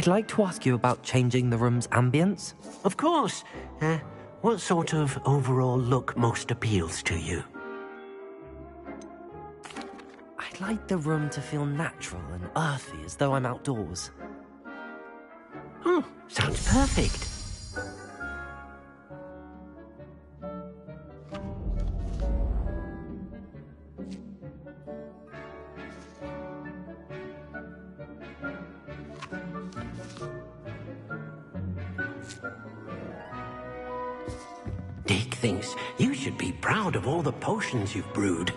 I'd like to ask you about changing the room's ambience. Of course. What sort of overall look most appeals to you? I'd like the room to feel natural and earthy, as though I'm outdoors. Oh, sounds perfect. Dick thinks you should be proud of all the potions you've brewed.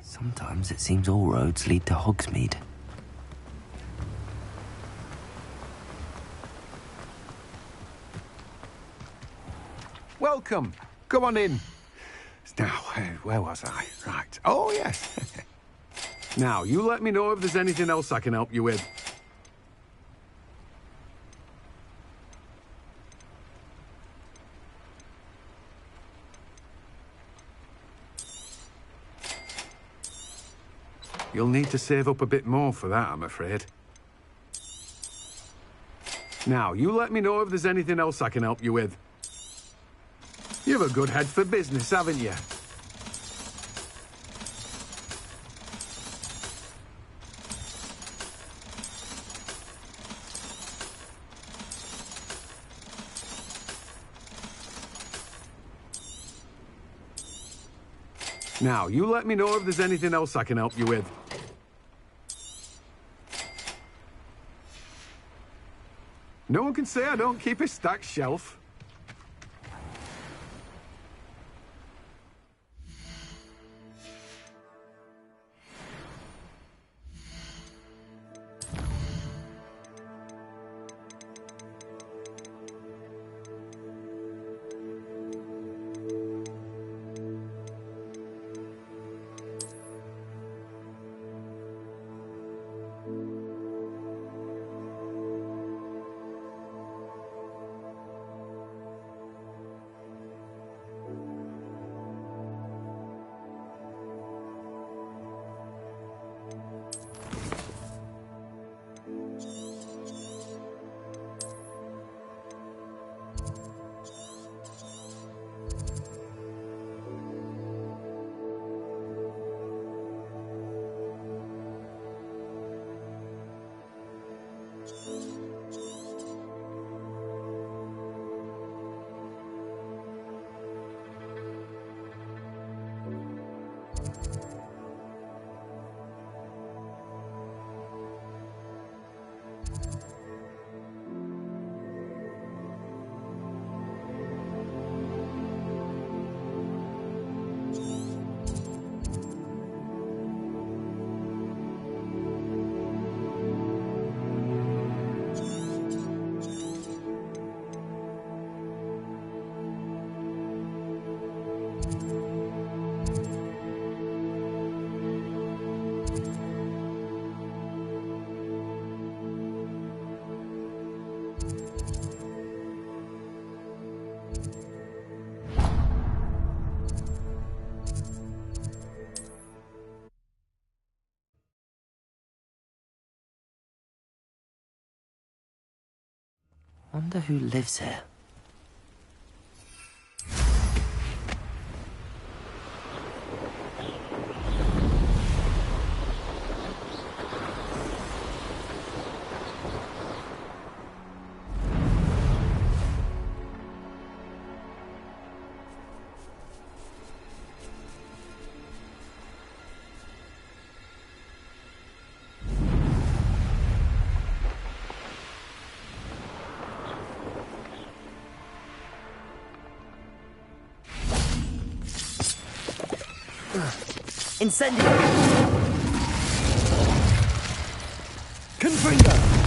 Sometimes it seems all roads lead to Hogsmeade. Welcome. Come on in. Now, where was I? Right. Oh, yes. Now, you let me know if there's anything else I can help you with. You'll need to save up a bit more for that, I'm afraid. Now, you let me know if there's anything else I can help you with. You've a good head for business, haven't you? Now, you let me know if there's anything else I can help you with. No one can say I don't keep a stacked shelf. Wonder who lives here. Incendio! Confringo!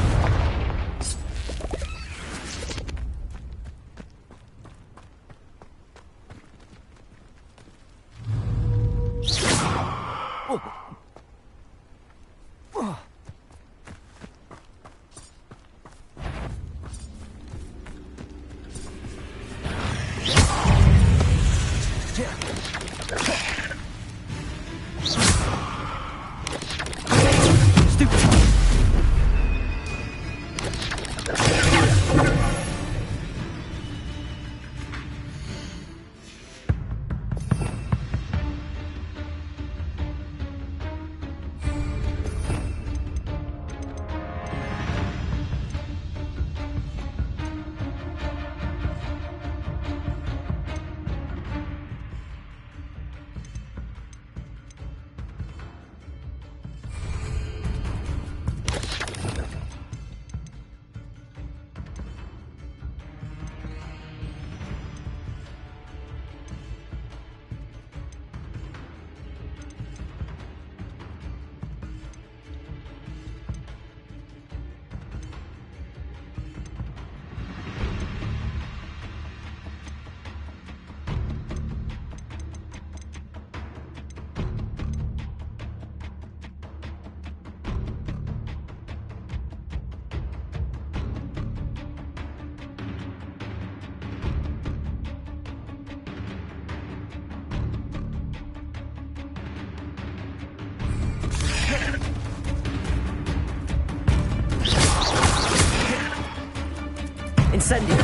Incendio!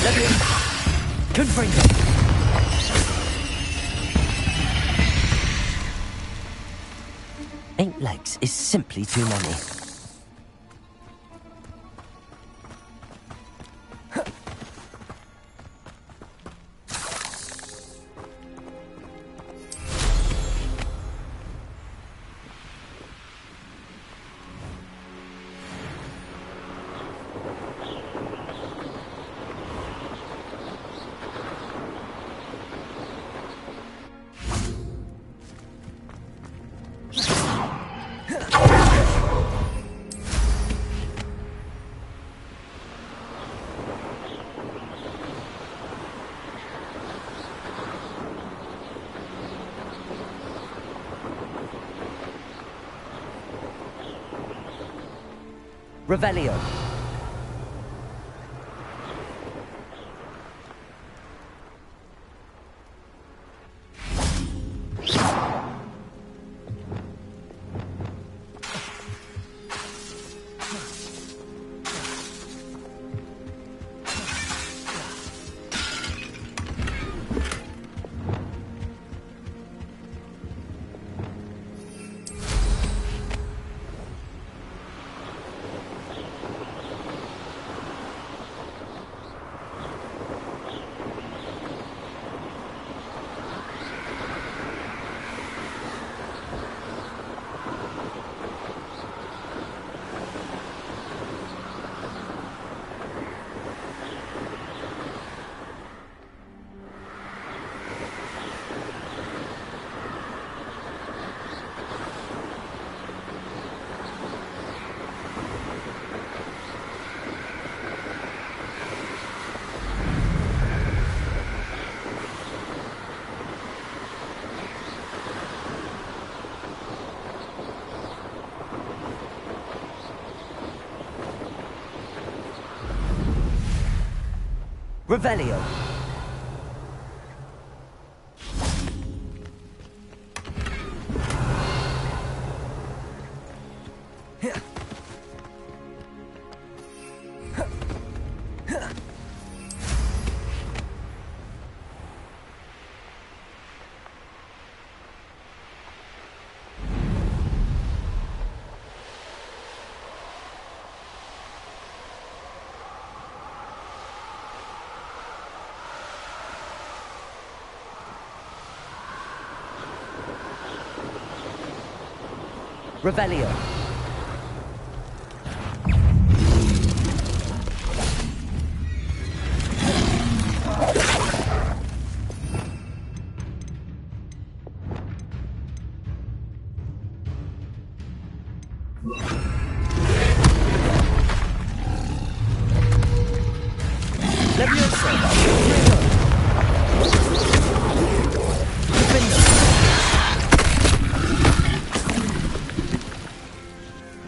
Levium! Confringo! Eight legs is simply too many. Revelio. Revelio. Revelio. Levioso.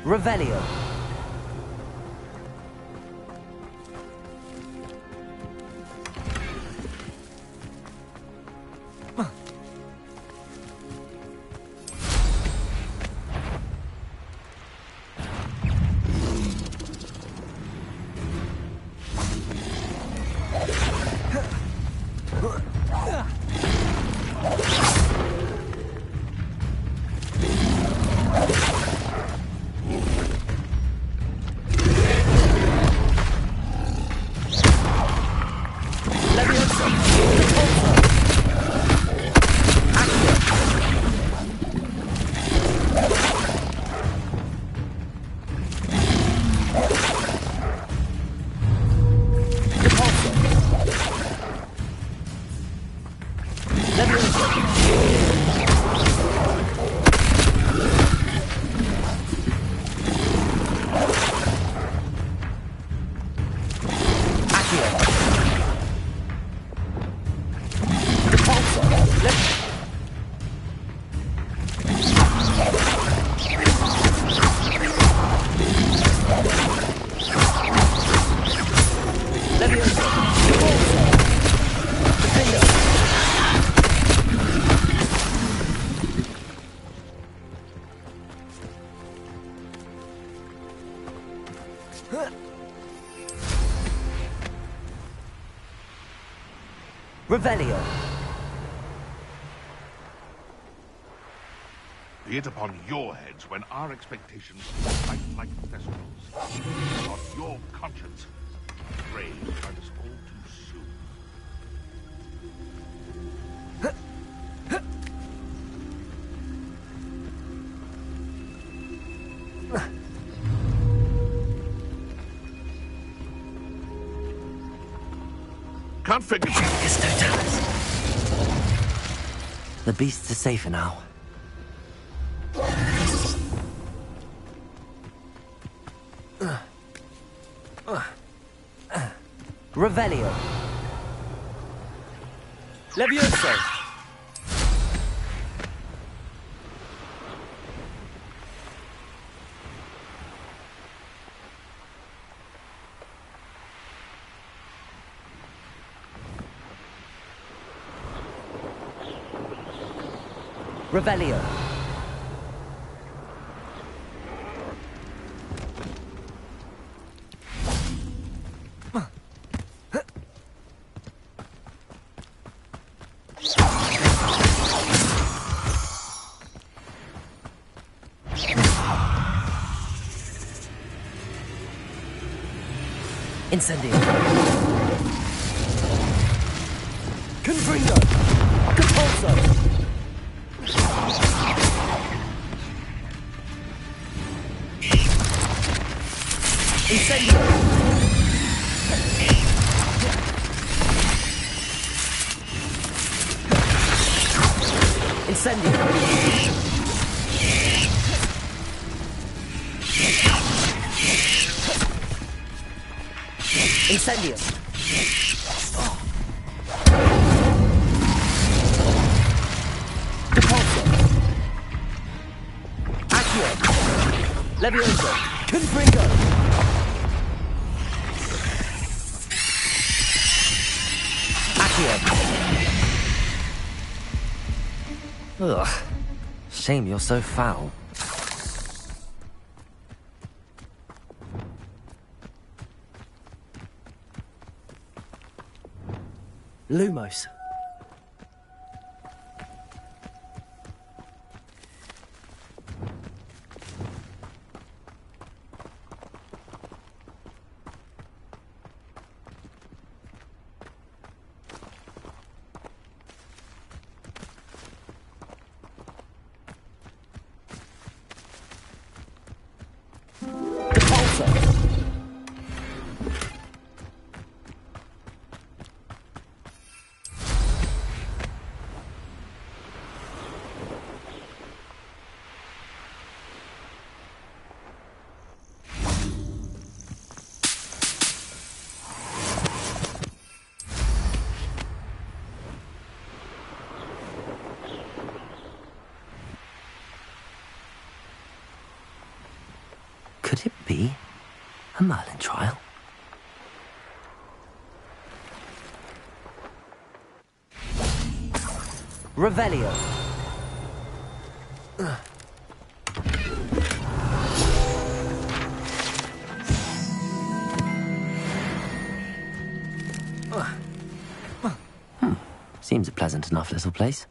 Revelio. Revelio. Be it upon your heads when our expectations fight like festivals. On your conscience, afraid to find us all too soon. Can't figure. The beasts are safer now. Revelio. Levioso. Revelio. Incendio. Confringo. Compulso. Incendio. Incendio. Incendio. Depulso. Accio. Levioso. Confringo. Ugh. Shame you're so foul. Lumos. Could it be a Merlin trial? Revelio. Seems a pleasant enough little place.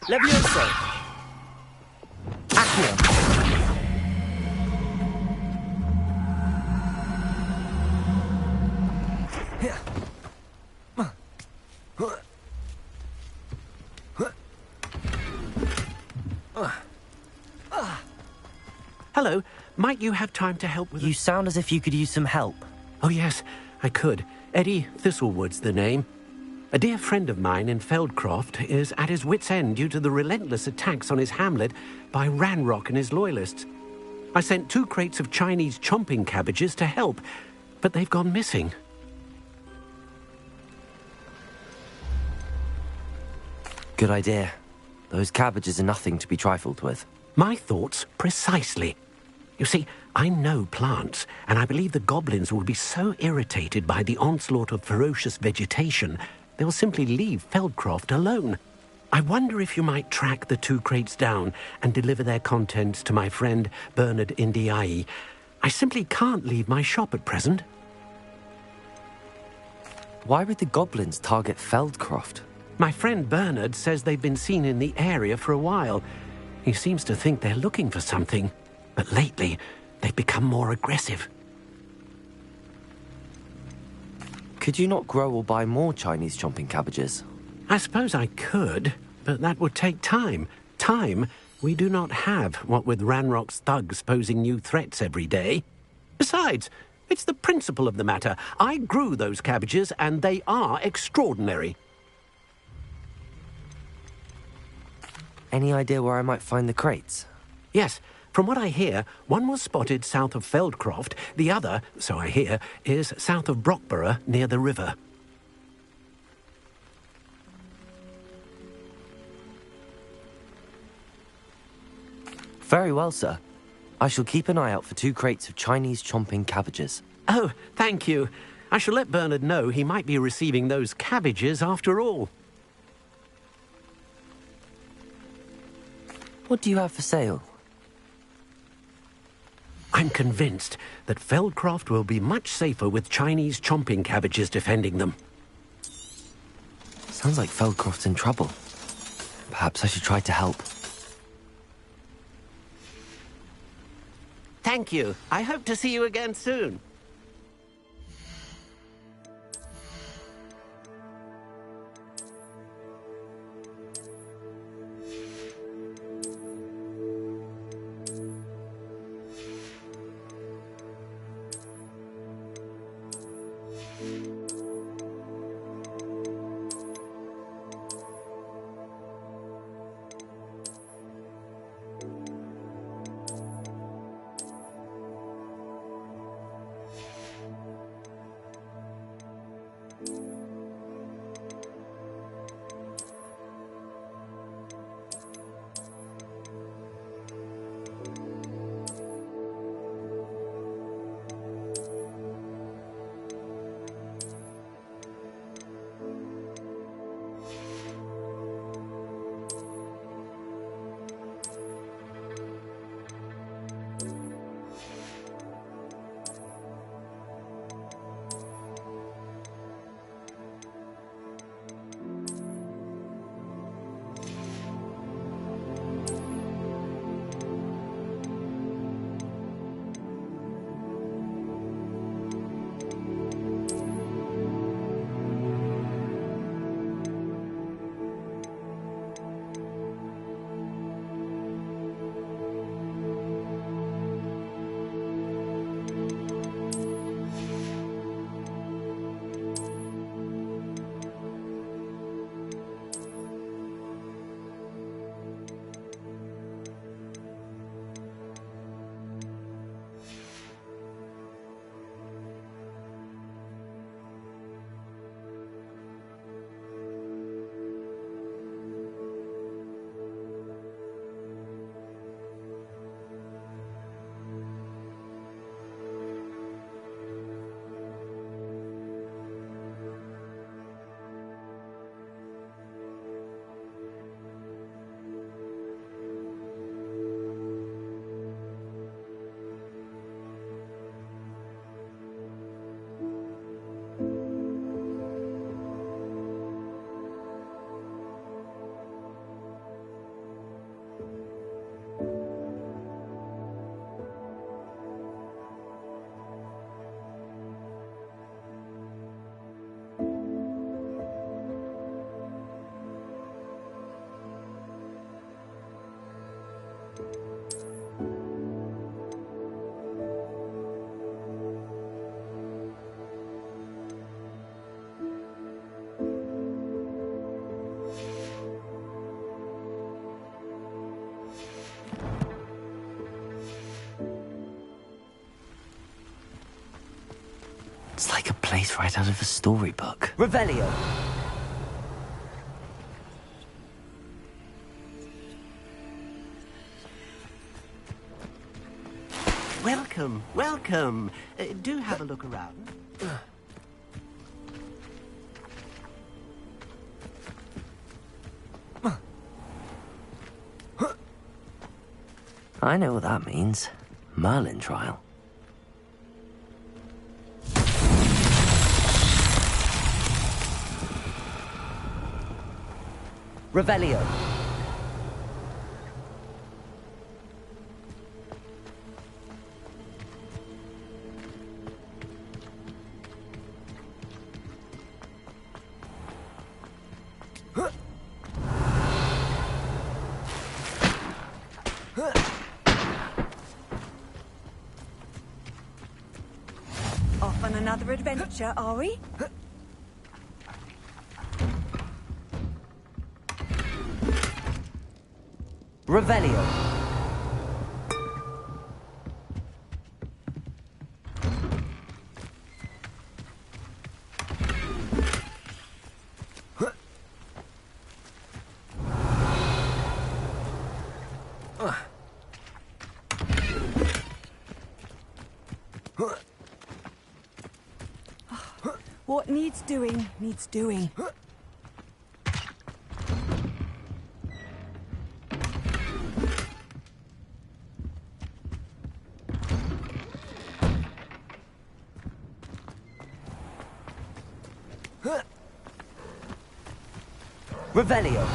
Levioso! Accio! Hello. Might you have time to help with... You sound as if you could use some help. Oh, yes, I could. Eddie Thistlewood's the name. A dear friend of mine in Feldcroft is at his wit's end due to the relentless attacks on his hamlet by Ranrock and his loyalists. I sent 2 crates of Chinese chomping cabbages to help, but they've gone missing. Good idea. Those cabbages are nothing to be trifled with. My thoughts precisely. You see, I know plants, and I believe the goblins will be so irritated by the onslaught of ferocious vegetation, they'll simply leave Feldcroft alone. I wonder if you might track the 2 crates down and deliver their contents to my friend Bernard Indiai. I simply can't leave my shop at present. Why would the goblins target Feldcroft? My friend Bernard says they've been seen in the area for a while. He seems to think they're looking for something, but lately they've become more aggressive. Could you not grow or buy more Chinese chomping cabbages? I suppose I could, but that would take time. Time we do not have, what with Ranrock's thugs posing new threats every day. Besides, it's the principle of the matter. I grew those cabbages, and they are extraordinary. Any idea where I might find the crates? Yes, from what I hear, one was spotted south of Feldcroft, the other, so I hear, is south of Brockborough near the river. Very well, sir. I shall keep an eye out for 2 crates of Chinese chomping cabbages. Oh, thank you. I shall let Bernard know he might be receiving those cabbages after all. What do you have for sale? I'm convinced that Feldcroft will be much safer with Chinese chomping cabbages defending them. Sounds like Feldcroft's in trouble. Perhaps I should try to help. Thank you. I hope to see you again soon. It's like a place right out of a storybook. Revelio. Welcome, welcome. Do have a look around. I know what that means. Merlin trial. Revelio. Off on another adventure, are we? Revelio. What needs doing, needs doing. Revelio.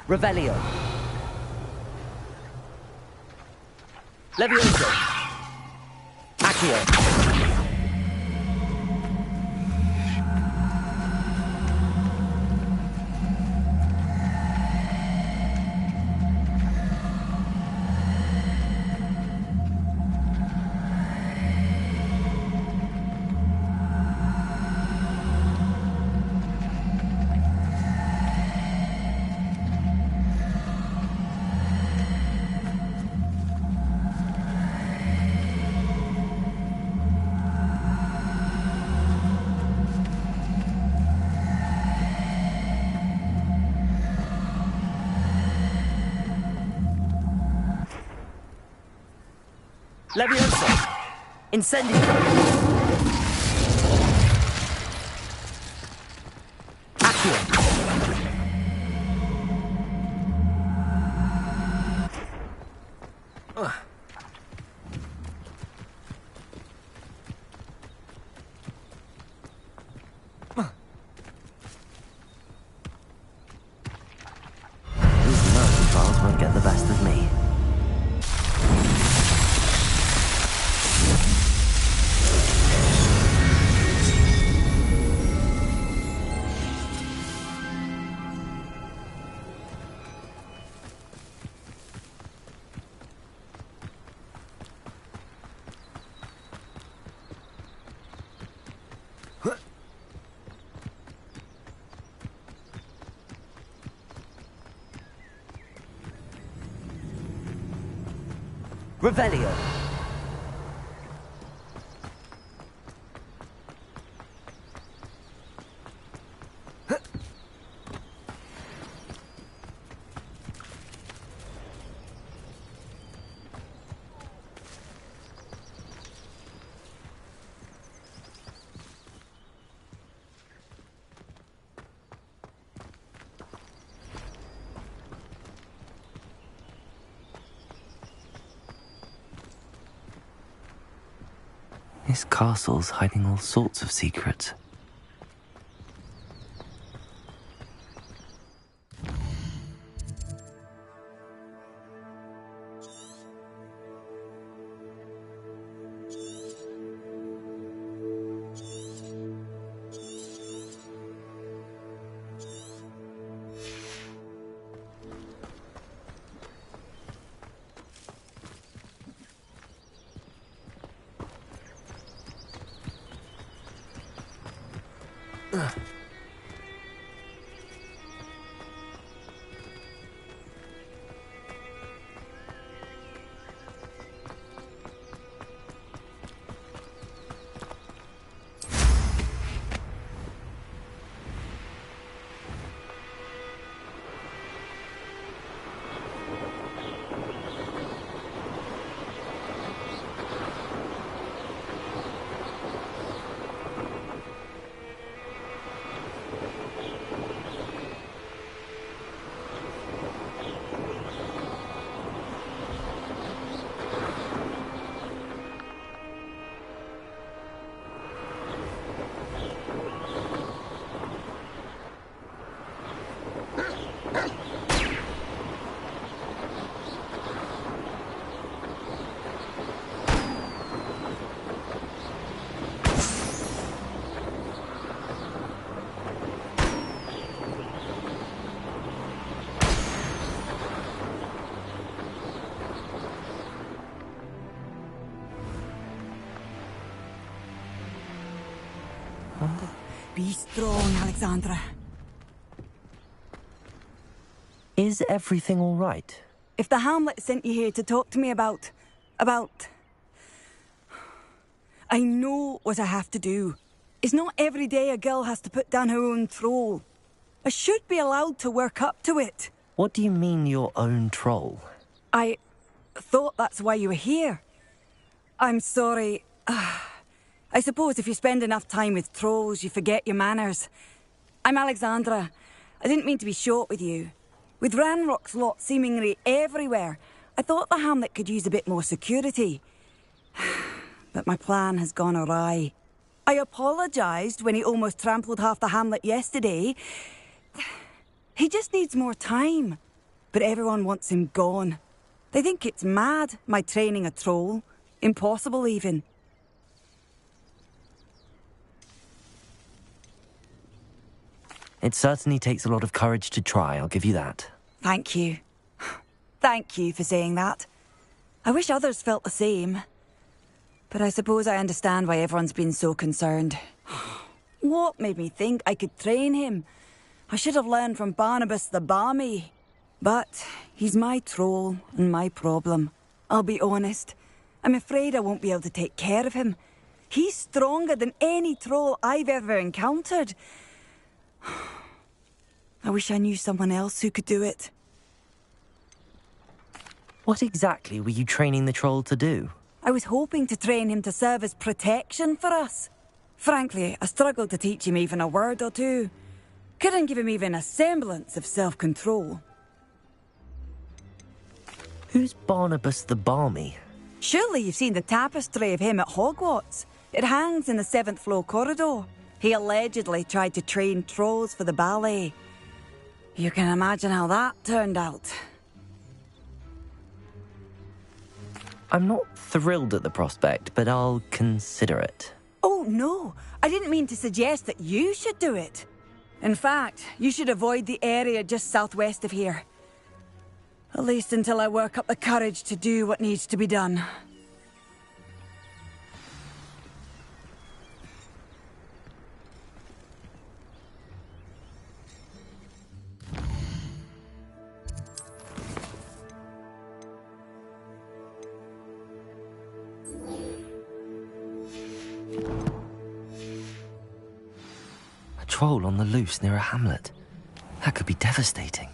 Revelio. Levioso. Accio. Levioso. Incendio. Accio. These mountain trials won't get the best of me. Revelio. This castle's hiding all sorts of secrets. Be strong, Alexandra. Is everything all right? If the Hamlet sent you here to talk to me about... I know what I have to do. It's not every day a girl has to put down her own troll. I should be allowed to work up to it. What do you mean, your own troll? I thought that's why you were here. I'm sorry. I suppose if you spend enough time with trolls, you forget your manners. I'm Alexandra. I didn't mean to be short with you. With Ranrock's lot seemingly everywhere, I thought the hamlet could use a bit more security. But my plan has gone awry. I apologised when he almost trampled half the hamlet yesterday. He just needs more time. But everyone wants him gone. They think it's mad, my training a troll. Impossible, even. It certainly takes a lot of courage to try, I'll give you that. Thank you. Thank you for saying that. I wish others felt the same. But I suppose I understand why everyone's been so concerned. What made me think I could train him? I should have learned from Barnabas the Barmy. But he's my troll and my problem. I'll be honest. I'm afraid I won't be able to take care of him. He's stronger than any troll I've ever encountered. I wish I knew someone else who could do it. What exactly were you training the troll to do? I was hoping to train him to serve as protection for us. Frankly, I struggled to teach him even a word or two. Couldn't give him even a semblance of self-control. Who's Barnabas the Barmy? Surely you've seen the tapestry of him at Hogwarts. It hangs in the 7th floor corridor. He allegedly tried to train trolls for the ballet. You can imagine how that turned out. I'm not thrilled at the prospect, but I'll consider it. Oh, no. I didn't mean to suggest that you should do it. In fact, you should avoid the area just southwest of here. At least until I work up the courage to do what needs to be done. A troll on the loose near a hamlet. That could be devastating.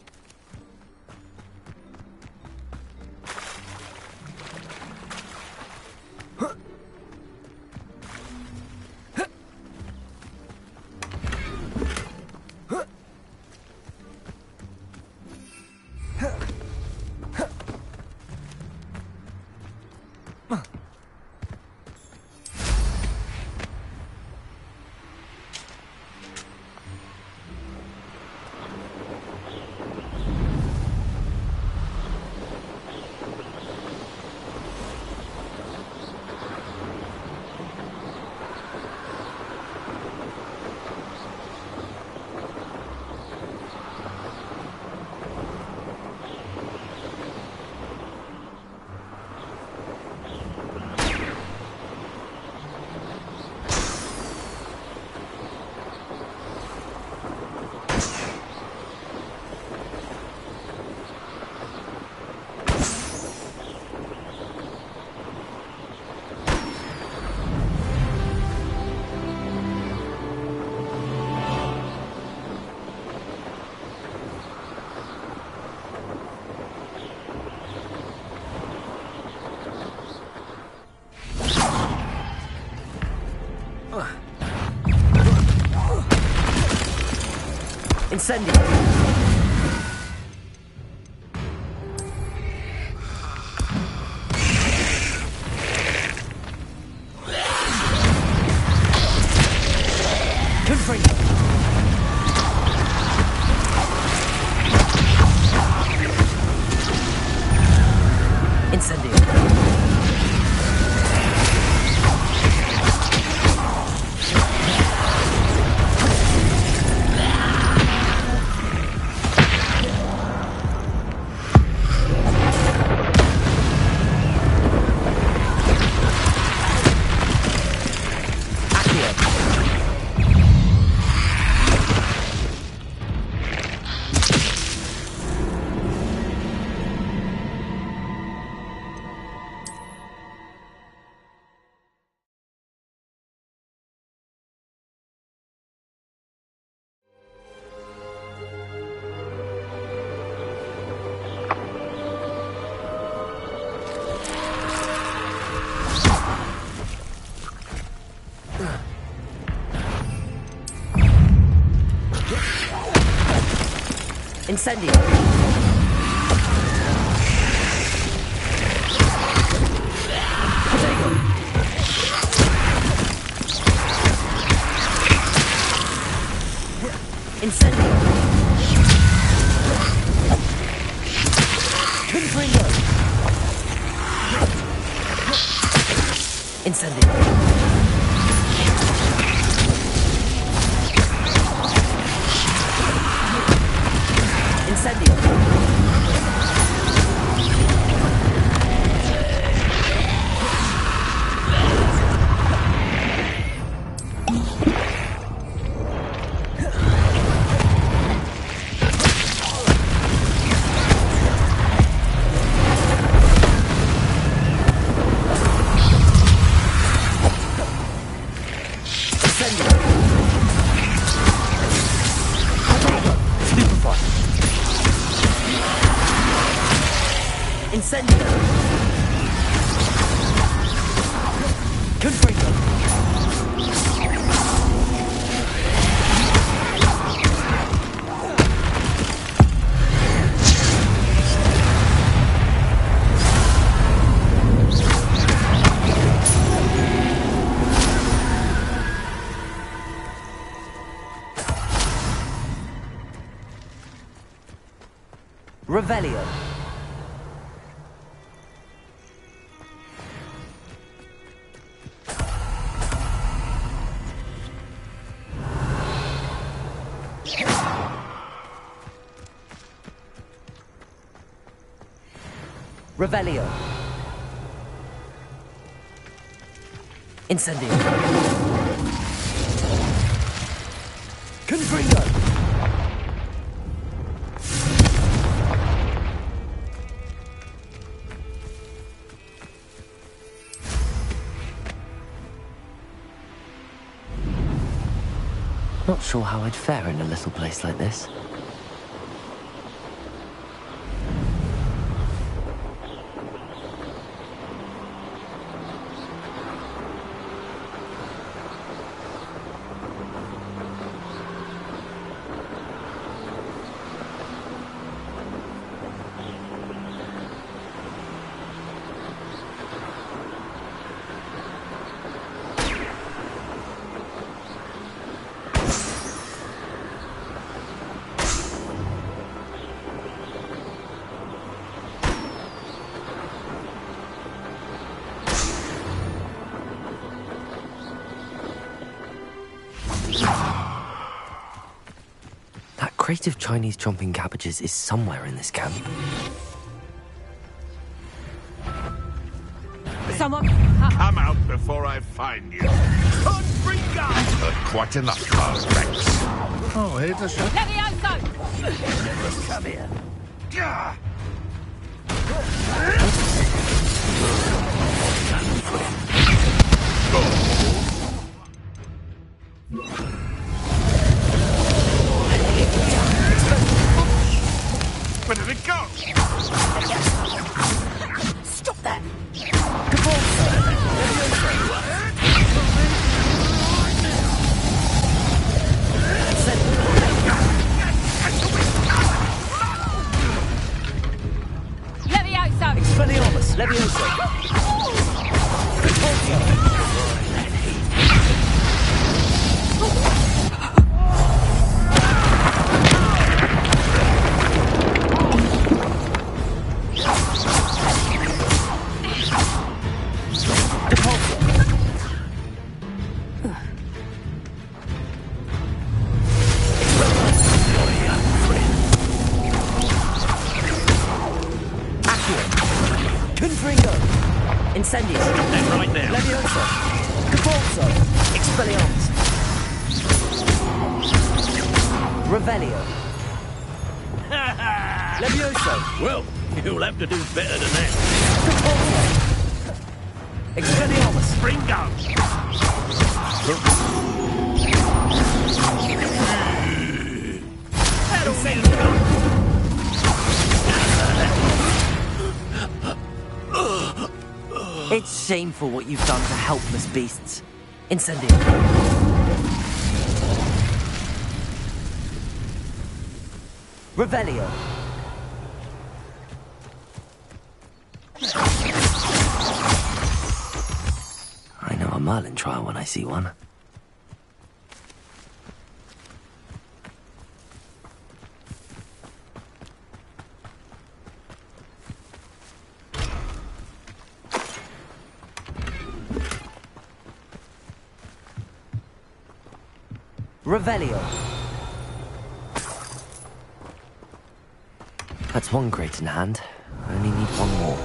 Incendio. Confringo. Incendio. Incendio. Potato. Incendio. Confringo. Incendio. Incendio. Incendio. Confringo. Revelio. Revelio. Incendio. Confringo. Not sure how I'd fare in a little place like this. That crate of Chinese chomping cabbages is somewhere in this camp. Someone... Come out before I find you. Confringo! Quite enough, Rex. Oh, here's a shot. Levioso! Come here. Yeah. Where did it go? Stop that! Incendio. Stop that right now. Levioso. Capozzo. Expelliarmus. Revelio. Levioso. Well, you'll have to do better than that. Capozzo. Expelliarmus. Bringo! That'll be enough. It's shameful what you've done to helpless beasts. Incendio. Revelio. I know a Merlin trial when I see one. Revelio. That's one crate in hand. I only need one more.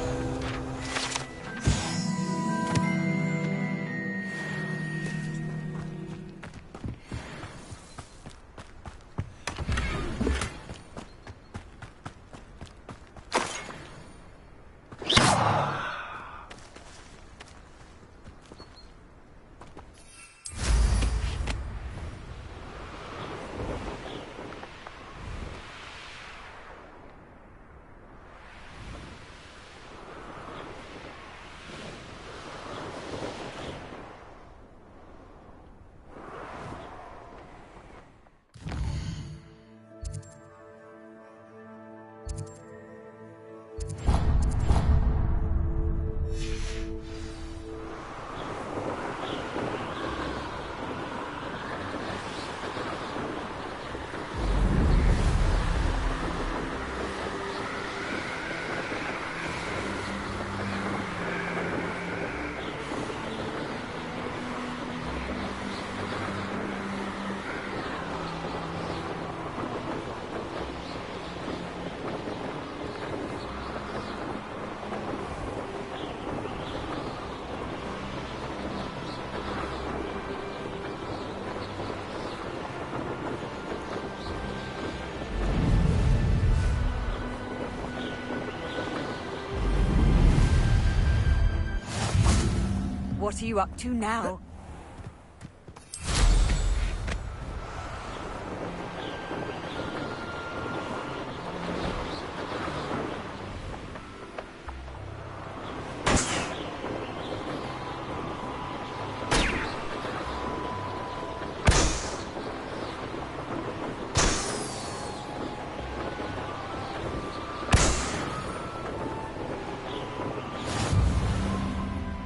What are you up to now?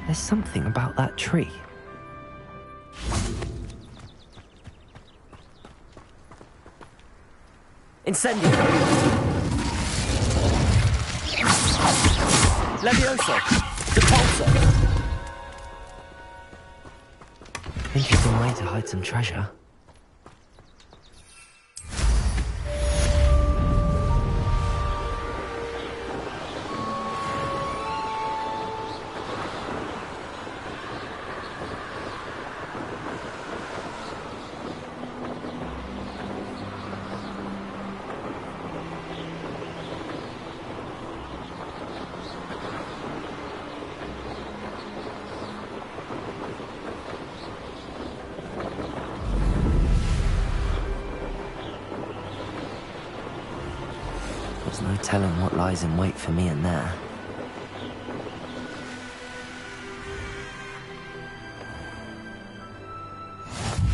There's something about that tree. Incendio. Levioso. Depulso. Interesting way to hide some treasure. There's no telling what lies in wait for me in there.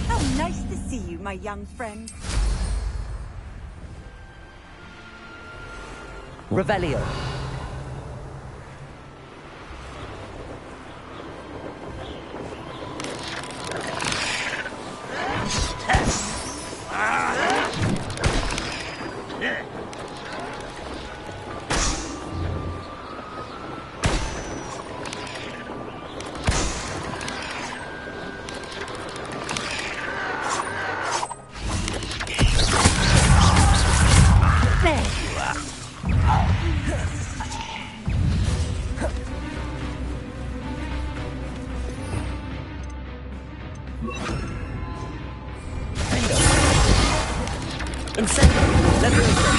How nice to see you, my young friend. Revelio. Incendio! Levioso!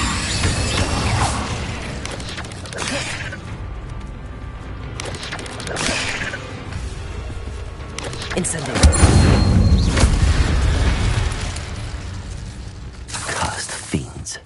Incendio! Cursed fiends.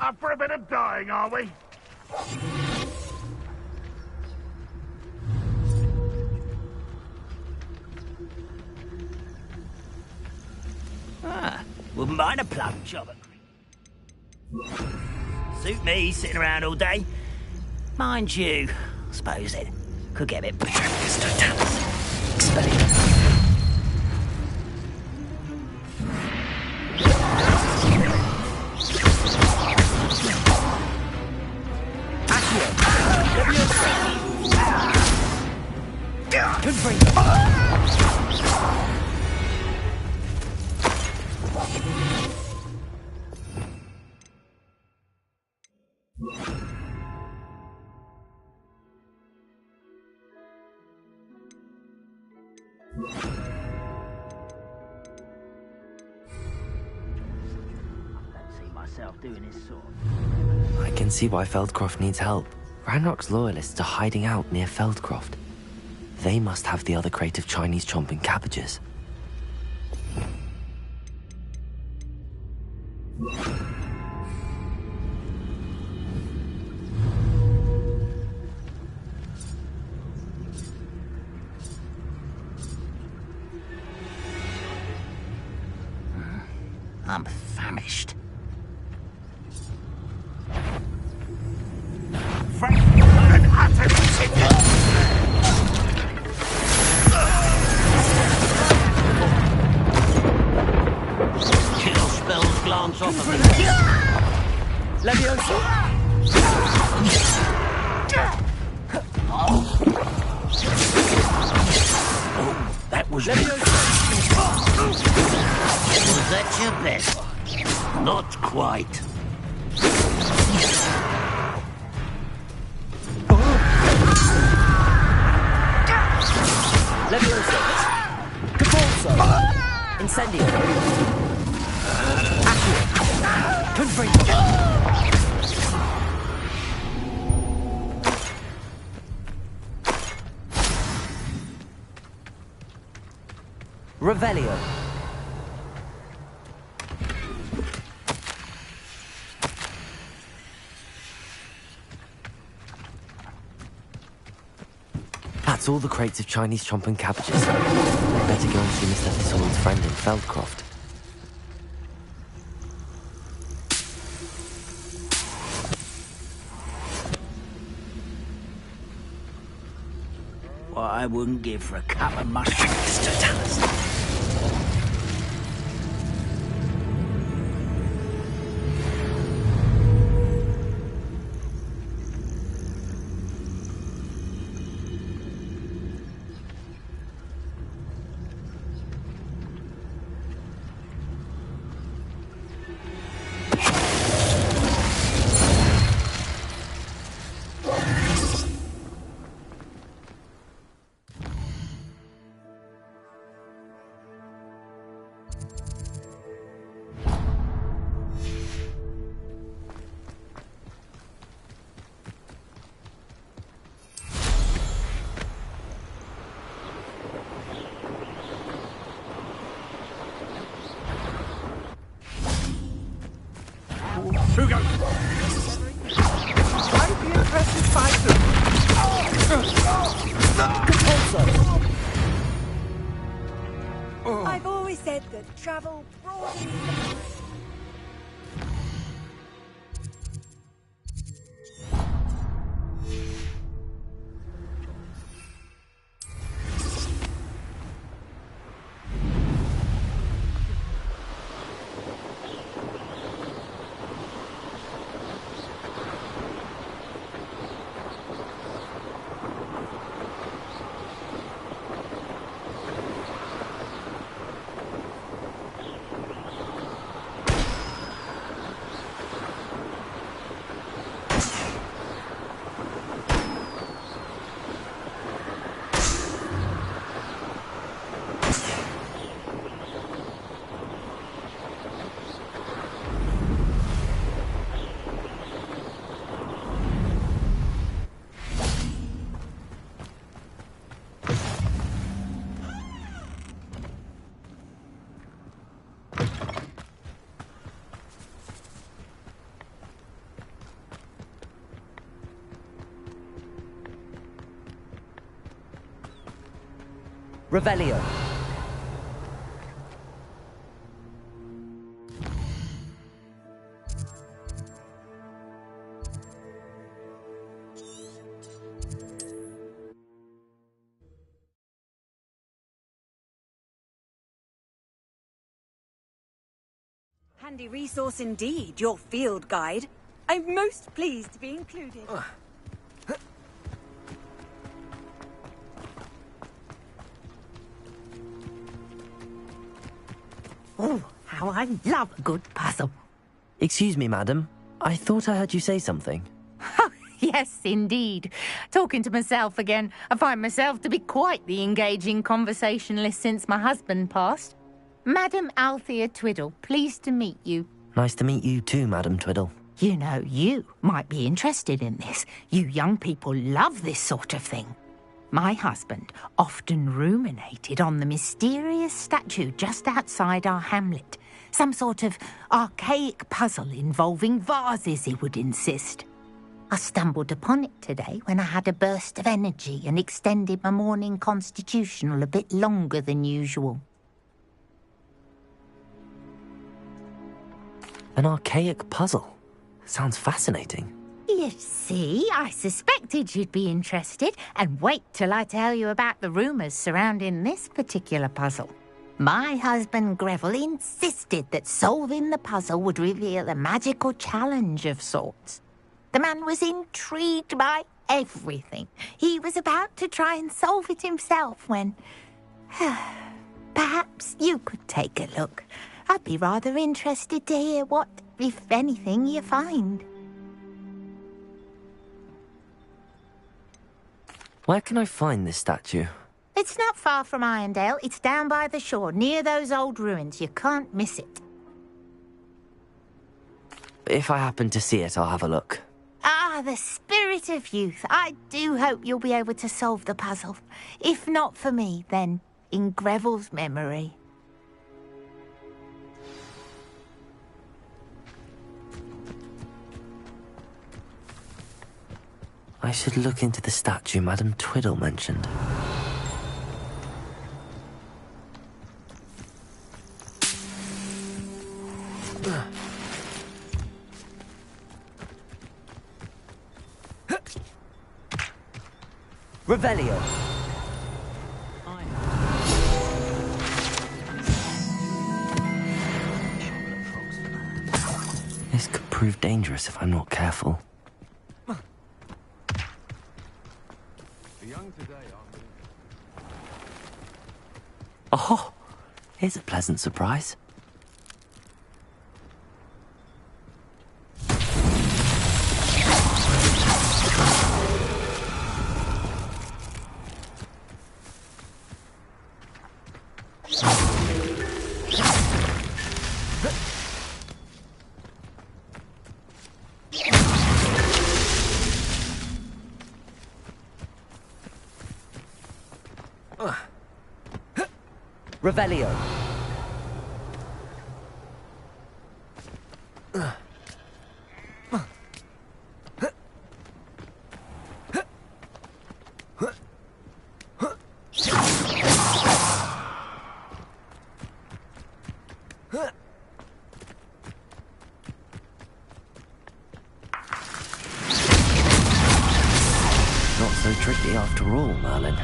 Up for a bit of dying, are we? Wouldn't mind a plum job. Suit me, sitting around all day. Mind you, I suppose it could get a bit better if this stood down. Doing his sort. I can see why Feldcroft needs help. Ranrock's loyalists are hiding out near Feldcroft. They must have the other crate of Chinese chomping cabbages. I'm famished. And utter Kill spells glance off of me. Levioso! Oh, that was Levioso! Was that your best? Not quite. Levioso! Capolso! Incendio! Accio! Confringo! Revelio! That's all the crates of Chinese chomping cabbages. I'd better go and see Mr. Thistlewood's friend in Feldcroft. What I wouldn't give for a cup of mushrooms. Who goes? I'd be impressed if I could. I've always said that travel broadens the mind. Revelio. Handy resource indeed, your field guide. I'm most pleased to be included. Oh, how I love a good puzzle. Excuse me, madam. I thought I heard you say something. Yes, indeed. Talking to myself again. I find myself to be quite the engaging conversationalist since my husband passed. Madam Althea Twiddle, pleased to meet you. Nice to meet you too, Madam Twiddle. You know, you might be interested in this. You young people love this sort of thing. My husband often ruminated on the mysterious statue just outside our hamlet. Some sort of archaic puzzle involving vases, he would insist. I stumbled upon it today when I had a burst of energy and extended my morning constitutional a bit longer than usual. An archaic puzzle. Sounds fascinating. You see, I suspected you'd be interested, and wait till I tell you about the rumours surrounding this particular puzzle. My husband Greville insisted that solving the puzzle would reveal a magical challenge of sorts. The man was intrigued by everything. He was about to try and solve it himself when... Perhaps you could take a look. I'd be rather interested to hear what, if anything, you find. Where can I find this statue? It's not far from Irondale. It's down by the shore, near those old ruins. You can't miss it. If I happen to see it, I'll have a look. Ah, the spirit of youth. I do hope you'll be able to solve the puzzle. If not for me, then in Greville's memory. I should look into the statue Madam Twiddle mentioned. Revelio. This could prove dangerous if I'm not careful. Oh, here's a pleasant surprise. Revelio. Not so tricky after all, Merlin.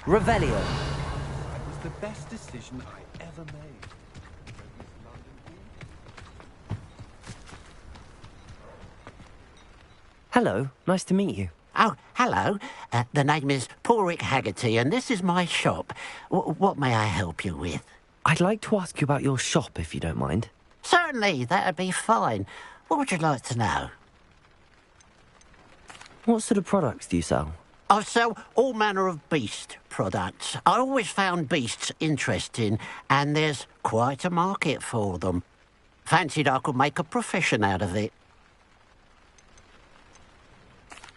Revelio. That was the best decision I ever made. Hello, nice to meet you. Oh, hello. The name is Porrick Haggerty, and this is my shop. What may I help you with? I'd like to ask you about your shop, if you don't mind. Certainly, that'd be fine. What would you like to know? What sort of products do you sell? I sell all manner of beast products. I always found beasts interesting, and there's quite a market for them. Fancied I could make a profession out of it.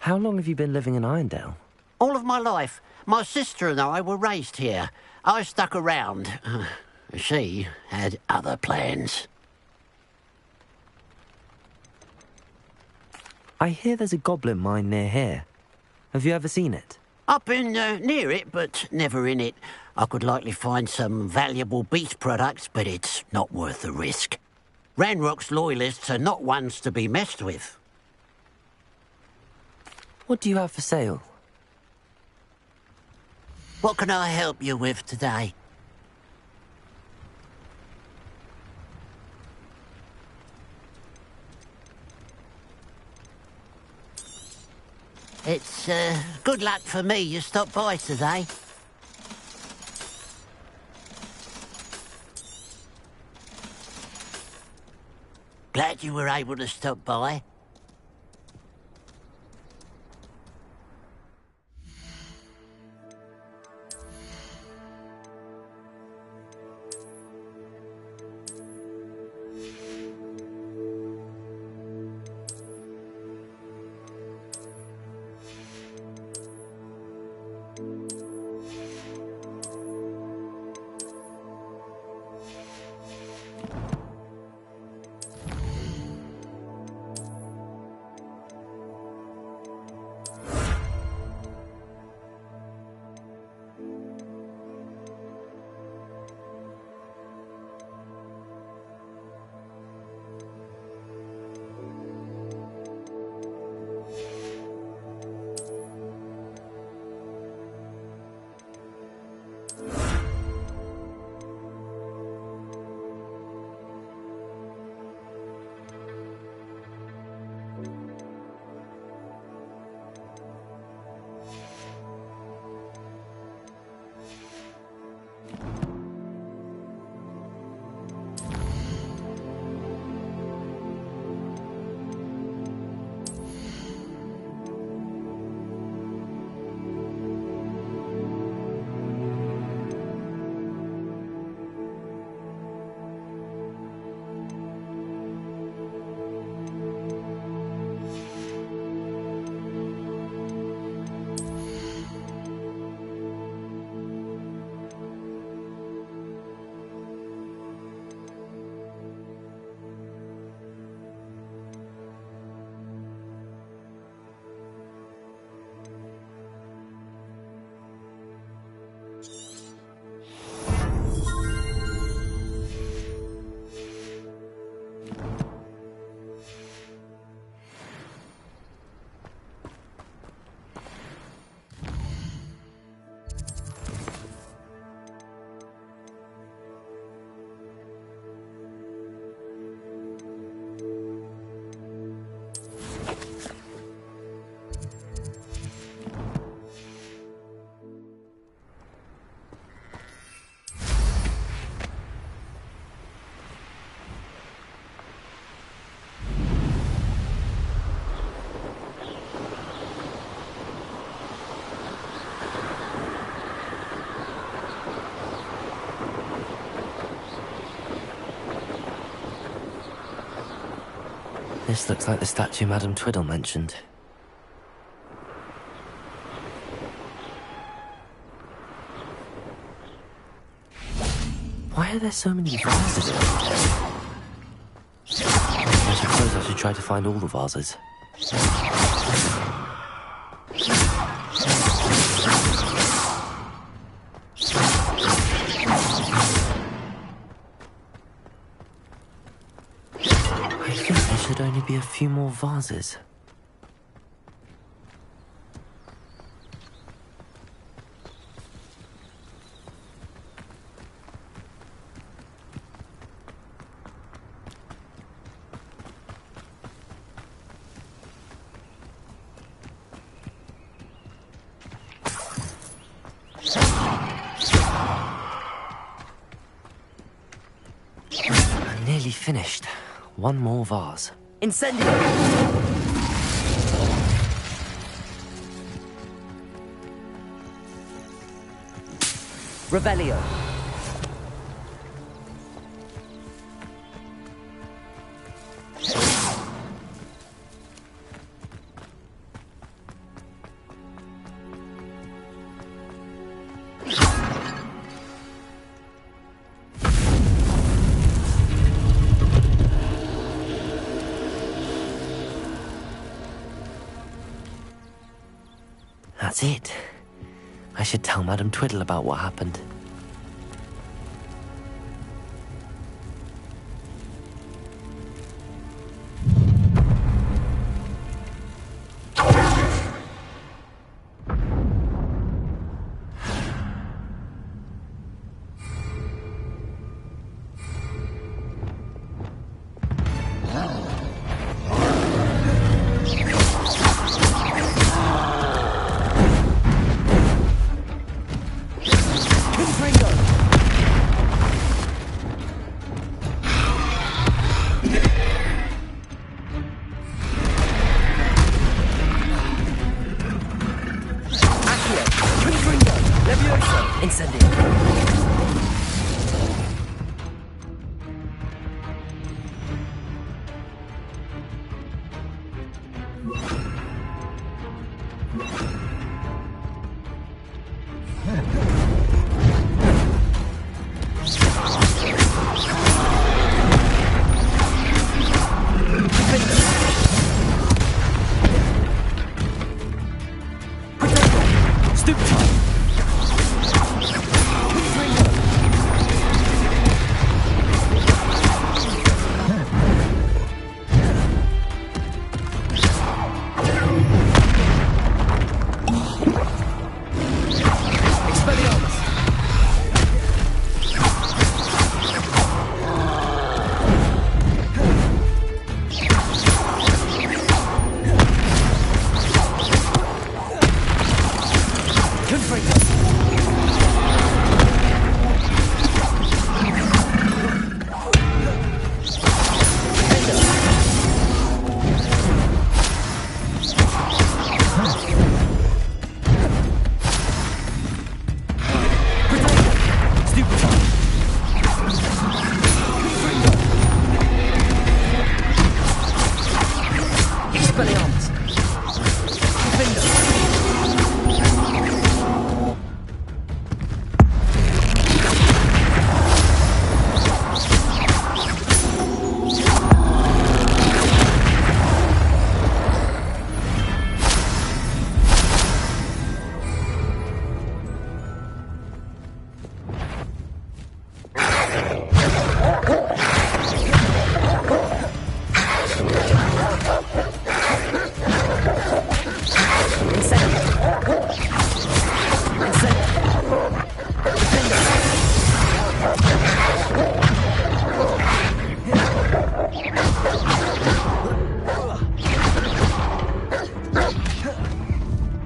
How long have you been living in Irondale? All of my life. My sister and I were raised here. I stuck around. She had other plans. I hear there's a goblin mine near here. Have you ever seen it? I've been near it, but never in it. I could likely find some valuable beast products, but it's not worth the risk. Ranrock's loyalists are not ones to be messed with. What do you have for sale? What can I help you with today? It's good luck for me you stopped by today. Glad you were able to stop by. This looks like the statue Madame Twiddle mentioned. Why are there so many vases? I suppose I should try to find all the vases. I think there should only be a few more vases. I'm nearly finished. One more vase. Incendio! Revelio. That's it. I should tell Madame Twiddle about what happened.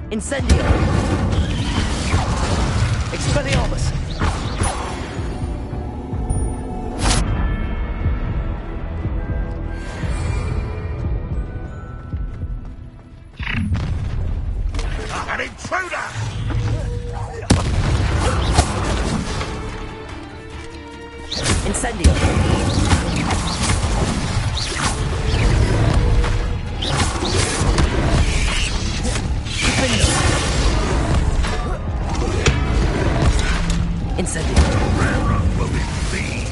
Incendio! Expelliarmus! An intruder! Incendio! Incendio! Where will it be?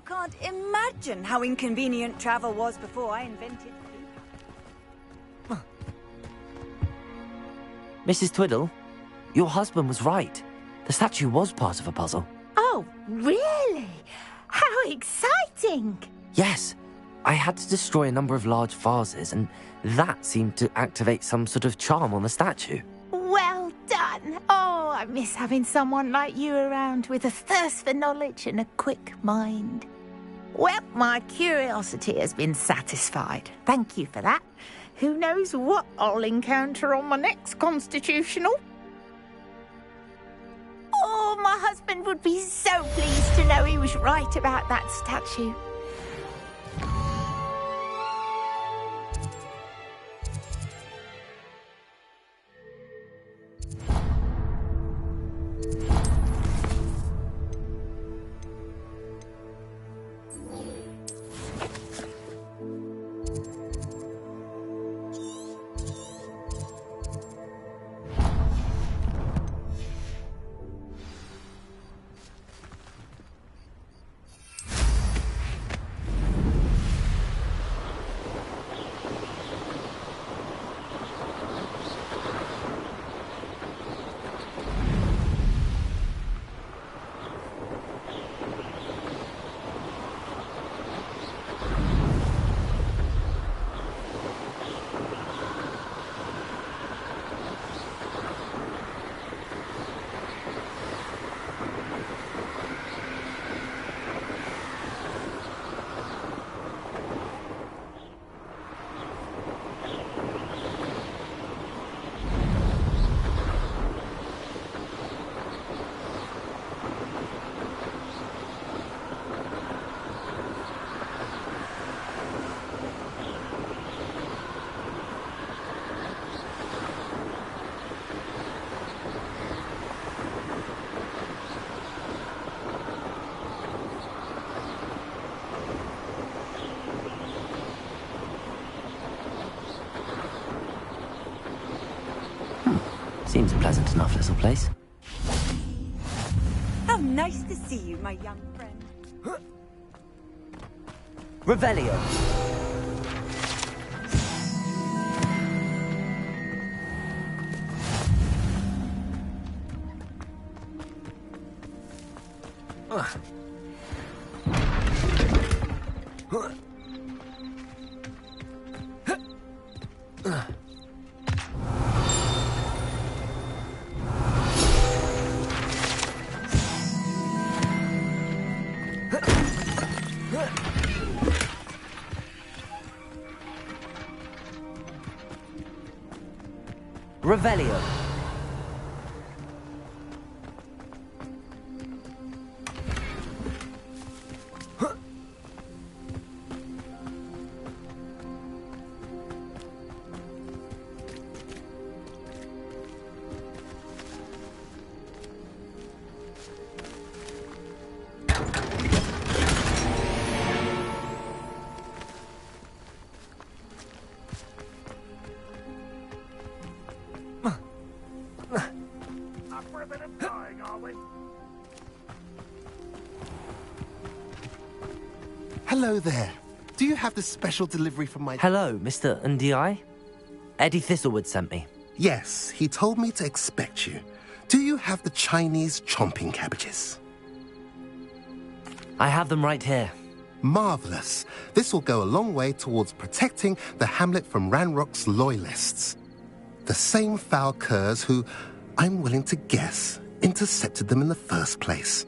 can't imagine how inconvenient travel was before I invented it. Mrs. Twiddle, your husband was right. The statue was part of a puzzle. Oh, really? How exciting! Yes, I had to destroy a number of large vases, and that seemed to activate some sort of charm on the statue. Well done. Oh, I miss having someone like you around with a thirst for knowledge and a quick mind. Well, my curiosity has been satisfied. Thank you for that. Who knows what I'll encounter on my next constitutional? Oh, my husband would be so pleased to know he was right about that statue. Seems a pleasant enough little place. How nice to see you, my young friend. Revelio. Revelio. Hello there. Do you have the special delivery from my... Hello, Mr. Ndi. Eddie Thistlewood sent me. Yes, he told me to expect you. Do you have the Chinese chomping cabbages? I have them right here. Marvellous. This will go a long way towards protecting the hamlet from Ranrock's loyalists. The same foul curs who, I'm willing to guess, intercepted them in the first place,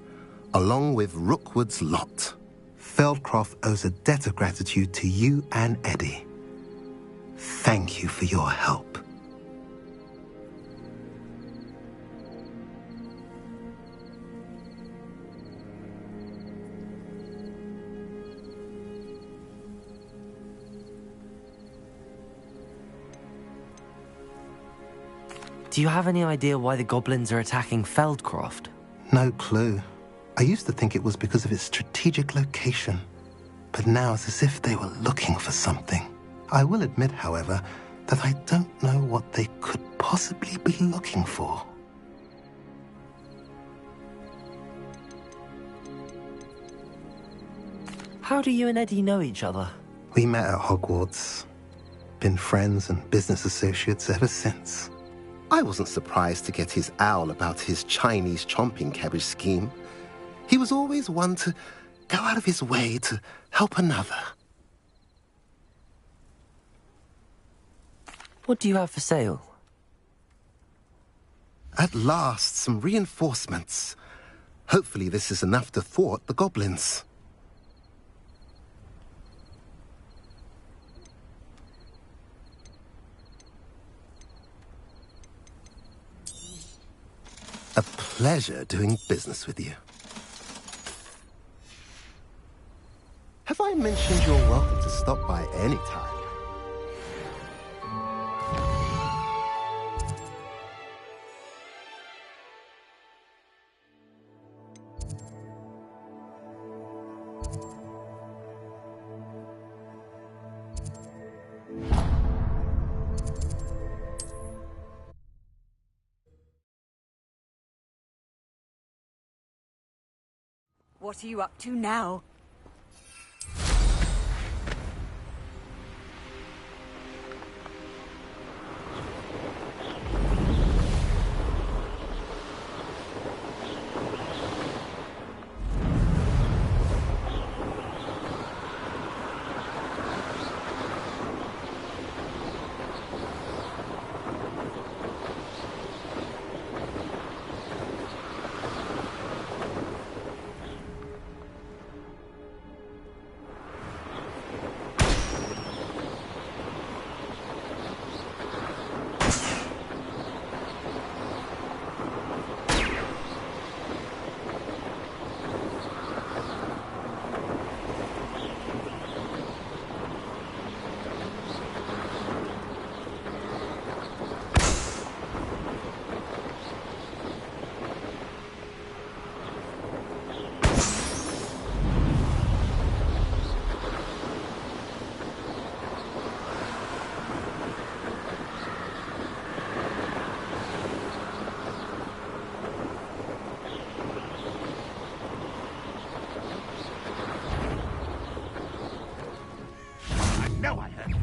along with Rookwood's lot. Feldcroft owes a debt of gratitude to you and Eddie. Thank you for your help. Do you have any idea why the goblins are attacking Feldcroft? No clue. I used to think it was because of its strategic location, but now it's as if they were looking for something. I will admit, however, that I don't know what they could possibly be looking for. How do you and Eddie know each other? We met at Hogwarts. Been friends and business associates ever since. I wasn't surprised to get his owl about his Chinese chomping cabbage scheme. He was always one to go out of his way to help another. What do you have for sale? At last, some reinforcements. Hopefully this is enough to thwart the goblins. A pleasure doing business with you. Have I mentioned you're welcome to stop by any time? What are you up to now?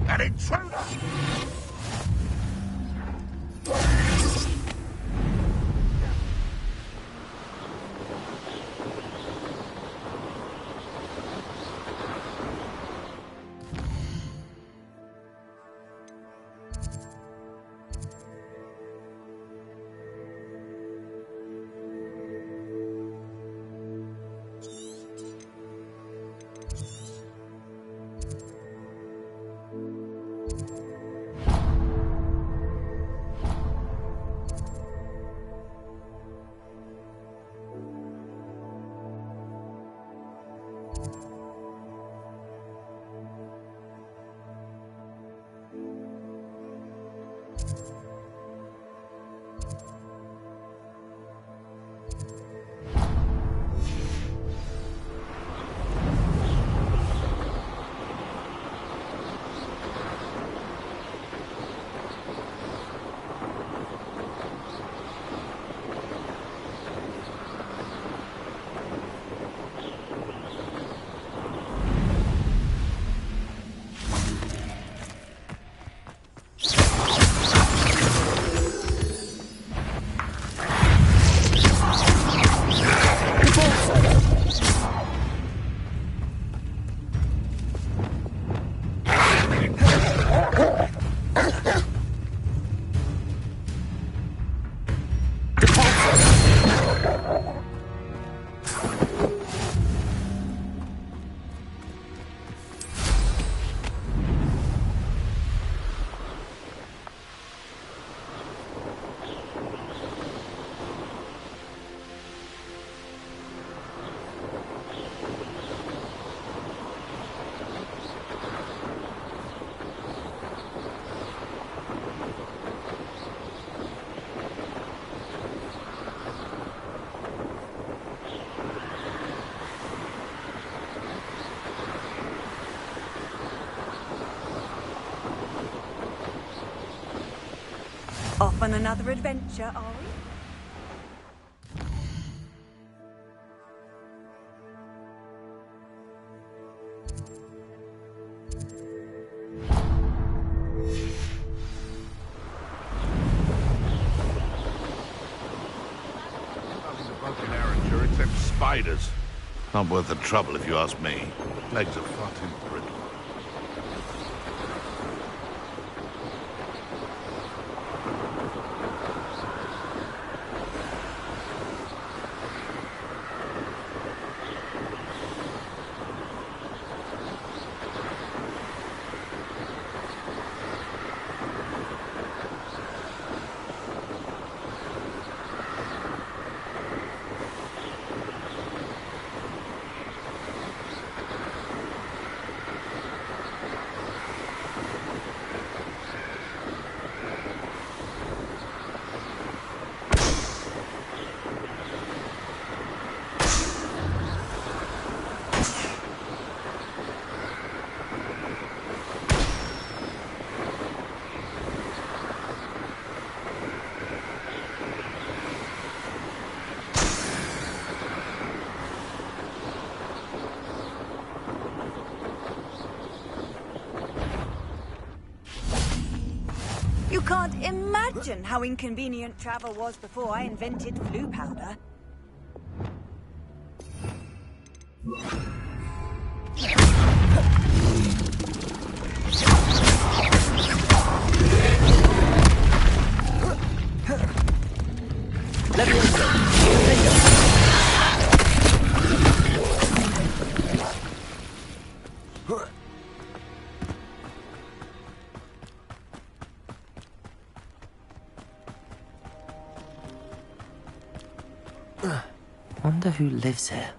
An intruder! Off on another adventure, are we? spiders. Not worth the trouble if you ask me. Legs are far too brittle. You can't imagine how inconvenient travel was before I invented flu powder. Wonder who lives here.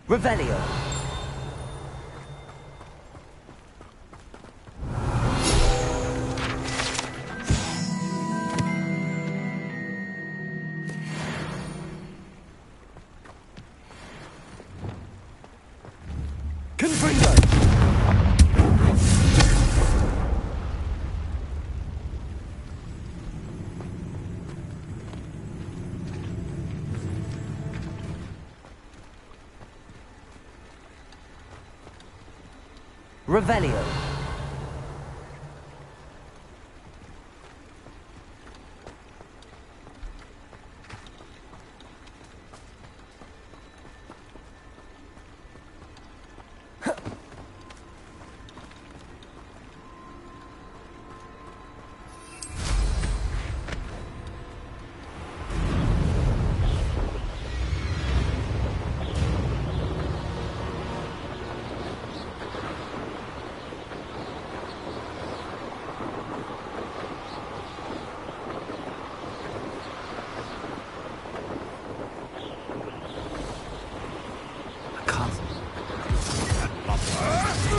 Revelio. Revelio.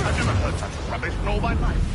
I've never heard such rubbish in all my life.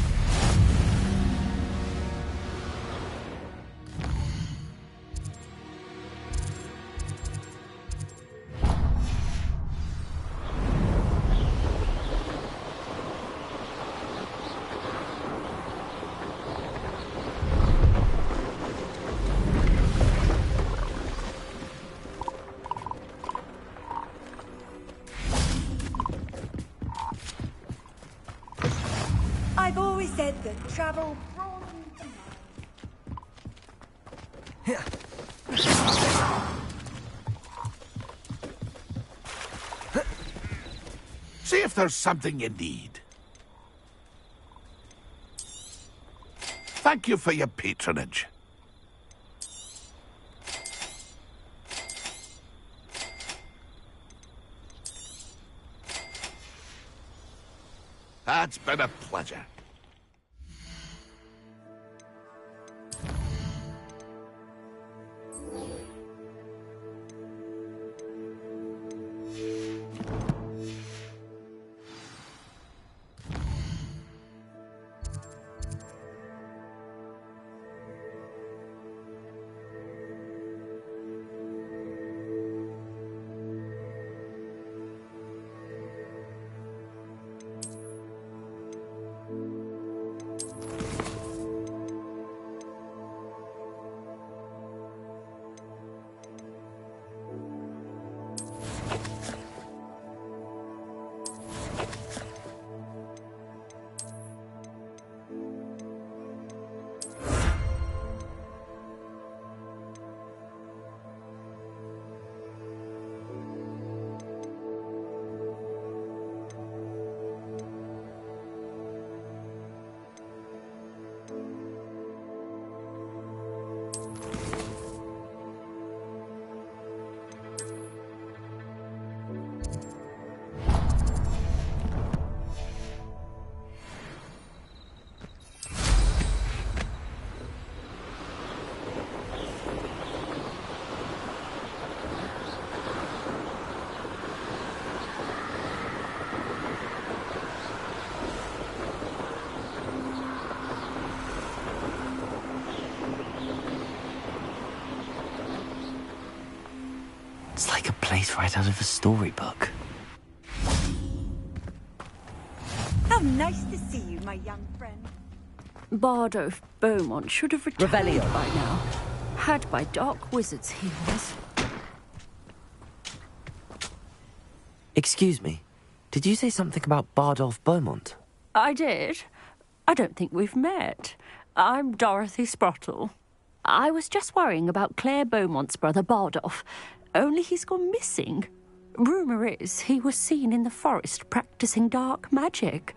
I've always said that travel brought me to See if there's something you need. Thank you for your patronage. It's been a pleasure. face right out of a storybook. How nice to see you, my young friend. Bardolph Beaumont should have returned Revelio. by now. Had by dark wizards he was. Excuse me, did you say something about Bardolph Beaumont? I did. I don't think we've met. I'm Dorothy Sprottle. I was just worrying about Claire Beaumont's brother Bardolph, only he's gone missing. Rumour is he was seen in the forest practising dark magic.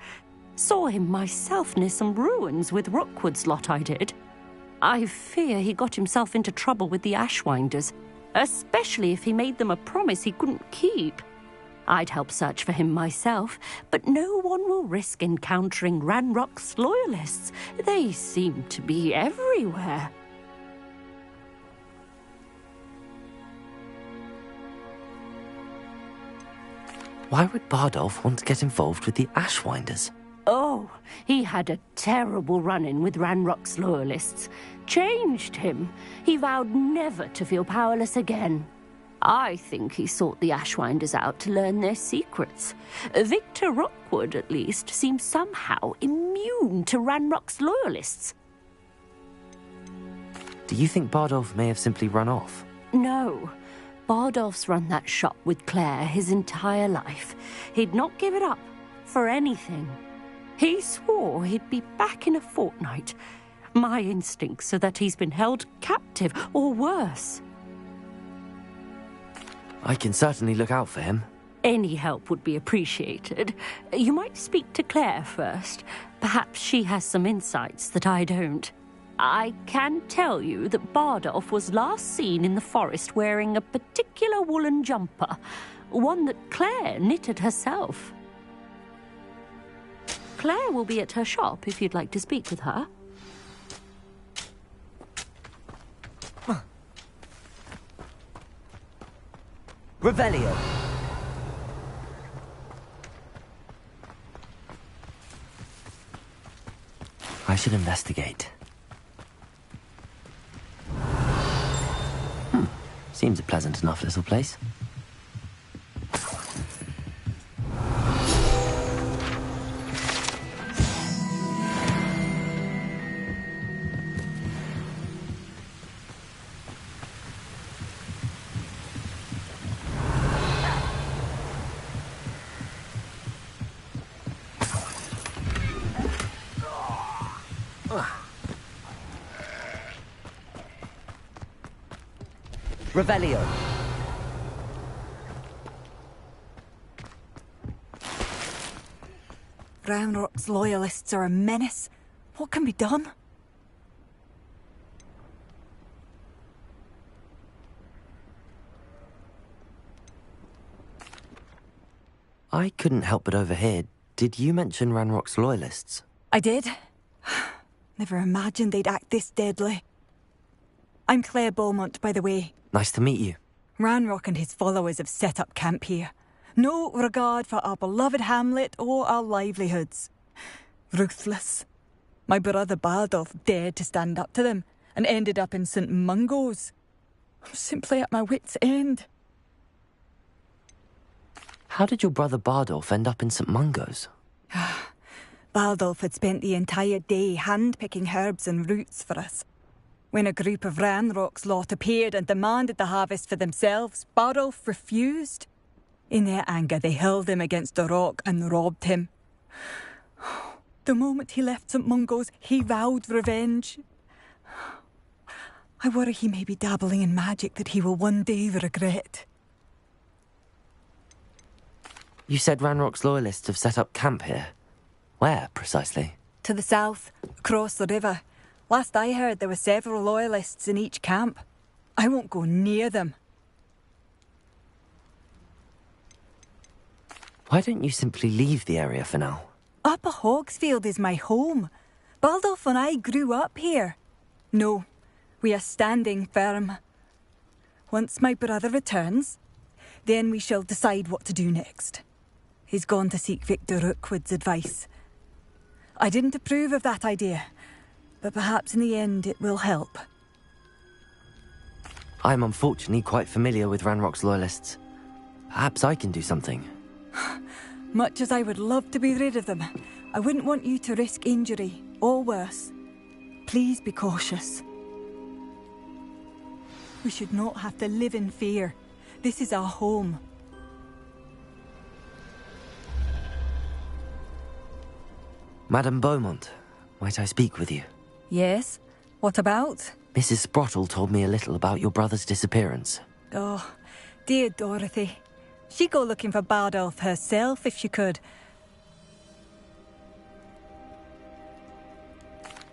Saw him myself near some ruins with Rookwood's lot I did. I fear he got himself into trouble with the Ashwinders, especially if he made them a promise he couldn't keep. I'd help search for him myself, but no one will risk encountering Ranrock's loyalists. They seem to be everywhere. Why would Bardolph want to get involved with the Ashwinders? Oh, he had a terrible run-in with Ranrock's loyalists. Changed him. He vowed never to feel powerless again. I think he sought the Ashwinders out to learn their secrets. Victor Rookwood, at least, seems somehow immune to Ranrock's loyalists. Do you think Bardolph may have simply run off? No. Bardolph's run that shop with Claire his entire life. He'd not give it up for anything. He swore he'd be back in a fortnight. My instincts are that he's been held captive, or worse. I can certainly look out for him. Any help would be appreciated. You might speak to Claire first. Perhaps she has some insights that I don't. I can tell you that Bardolph was last seen in the forest wearing a particular woolen jumper, one that Claire knitted herself. Claire will be at her shop if you'd like to speak with her. Revelio. I should investigate. Seems a pleasant enough little place. Revelio. Ranrock's loyalists are a menace. What can be done? I couldn't help but overhear. Did you mention Ranrock's loyalists? I did. Never imagined they'd act this deadly. I'm Claire Beaumont, by the way. Nice to meet you. Ranrock and his followers have set up camp here. No regard for our beloved hamlet or our livelihoods. Ruthless. My brother Bardolph dared to stand up to them and ended up in St. Mungo's. I'm simply at my wit's end. How did your brother Bardolph end up in St. Mungo's? Bardolph had spent the entire day hand-picking herbs and roots for us. When a group of Ranrock's lot appeared and demanded the harvest for themselves, Bardolph refused. In their anger, they hurled him against a rock and robbed him. The moment he left St. Mungo's, he vowed revenge. I worry he may be dabbling in magic that he will one day regret. You said Ranrock's loyalists have set up camp here. Where, precisely? To the south, across the river. Last I heard, there were several loyalists in each camp. I won't go near them. Why don't you simply leave the area for now? Upper Hogsfield is my home. Bardolph and I grew up here. No, we are standing firm. Once my brother returns, then we shall decide what to do next. He's gone to seek Victor Rookwood's advice. I didn't approve of that idea, but perhaps in the end it will help. I'm unfortunately quite familiar with Ranrock's loyalists. Perhaps I can do something. Much as I would love to be rid of them, I wouldn't want you to risk injury, or worse. Please be cautious. We should not have to live in fear. This is our home. Madame Beaumont, might I speak with you? Yes? What about? Mrs. Sprottle told me a little about your brother's disappearance. Oh, dear Dorothy. She'd go looking for Bardolph herself if she could.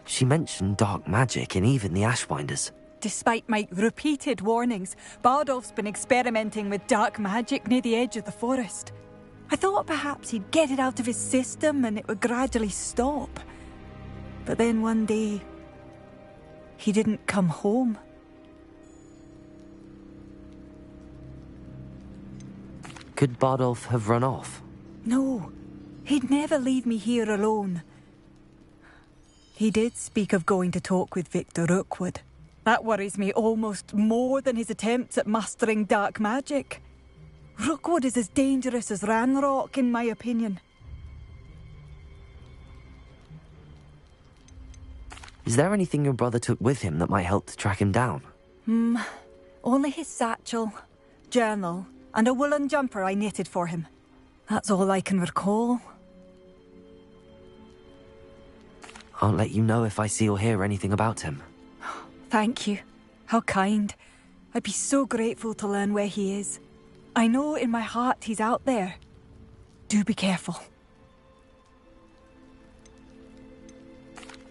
She mentioned dark magic and even the Ashwinders. Despite my repeated warnings, Bardolph's been experimenting with dark magic near the edge of the forest. I thought perhaps he'd get it out of his system and it would gradually stop. But then one day, he didn't come home. Could Bardolph have run off? No, he'd never leave me here alone. He did speak of going to talk with Victor Rookwood. That worries me almost more than his attempts at mastering dark magic. Rookwood is as dangerous as Ranrock, in my opinion. Is there anything your brother took with him that might help to track him down? Only his satchel, journal, and a woolen jumper I knitted for him. That's all I can recall. I'll let you know if I see or hear anything about him. Thank you. How kind. I'd be so grateful to learn where he is. I know in my heart he's out there. Do be careful.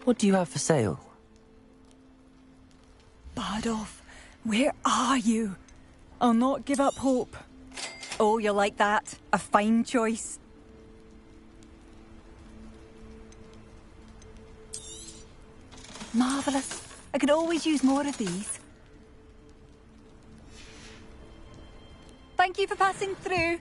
What do you have for sale? Bardolph, where are you? I'll not give up hope. Oh, you'll like that. A fine choice. Marvellous. I could always use more of these. Thank you for passing through.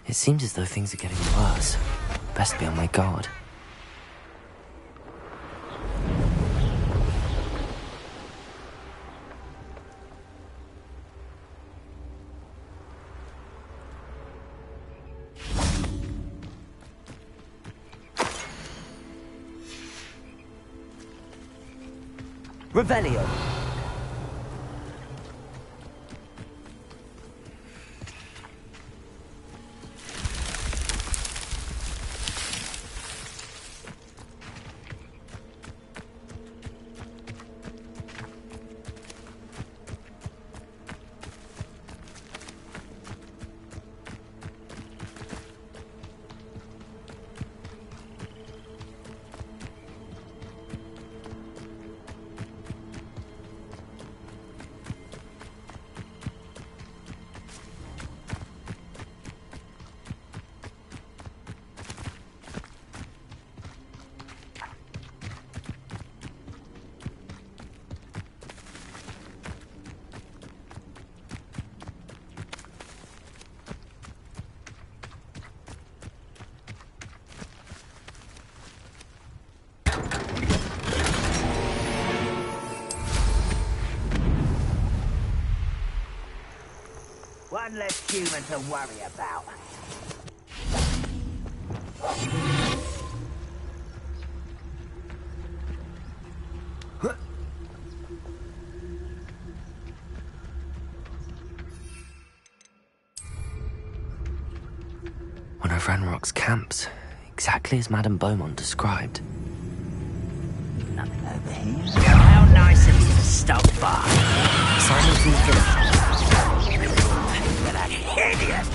It seems as though things are getting worse. Best be on my guard. Revelio. One less human to worry about. One of Ranrock's camps, exactly as Madame Beaumont described. Nothing over here. How nice of you to stop by. Silence and finish. Look at that hideous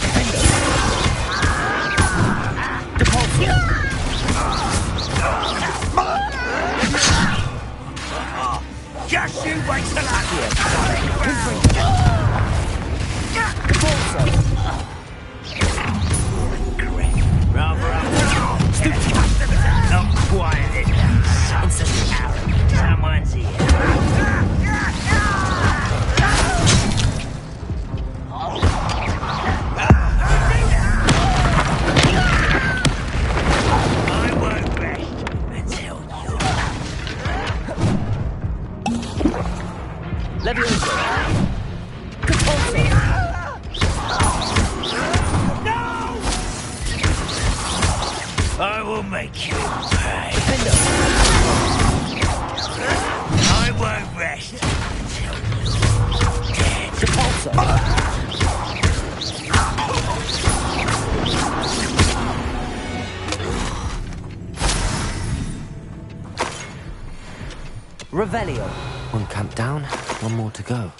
Just you wait till I hear. Not quiet enough. Someone's here. I won't rest until I will make you pay. I won't rest until you're dead. Revelio. One camp down, one more to go.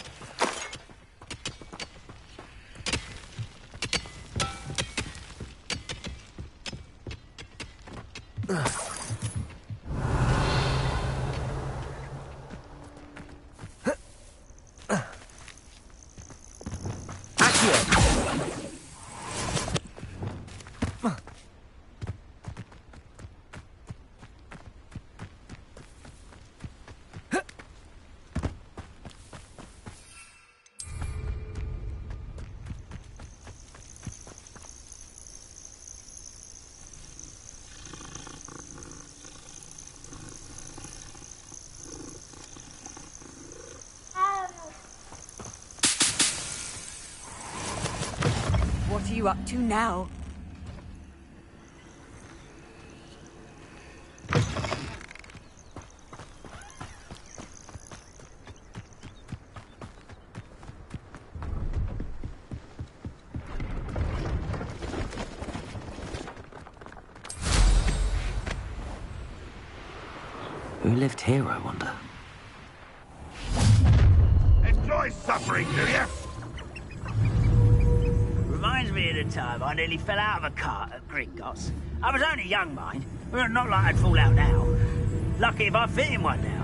What are you up to now? Who lived here, I wonder? Enjoy suffering, do you? Reminds me of the time I nearly fell out of a cart at Gringotts. I was only young, mind. Well, not like I'd fall out now. Lucky if I fit in one now.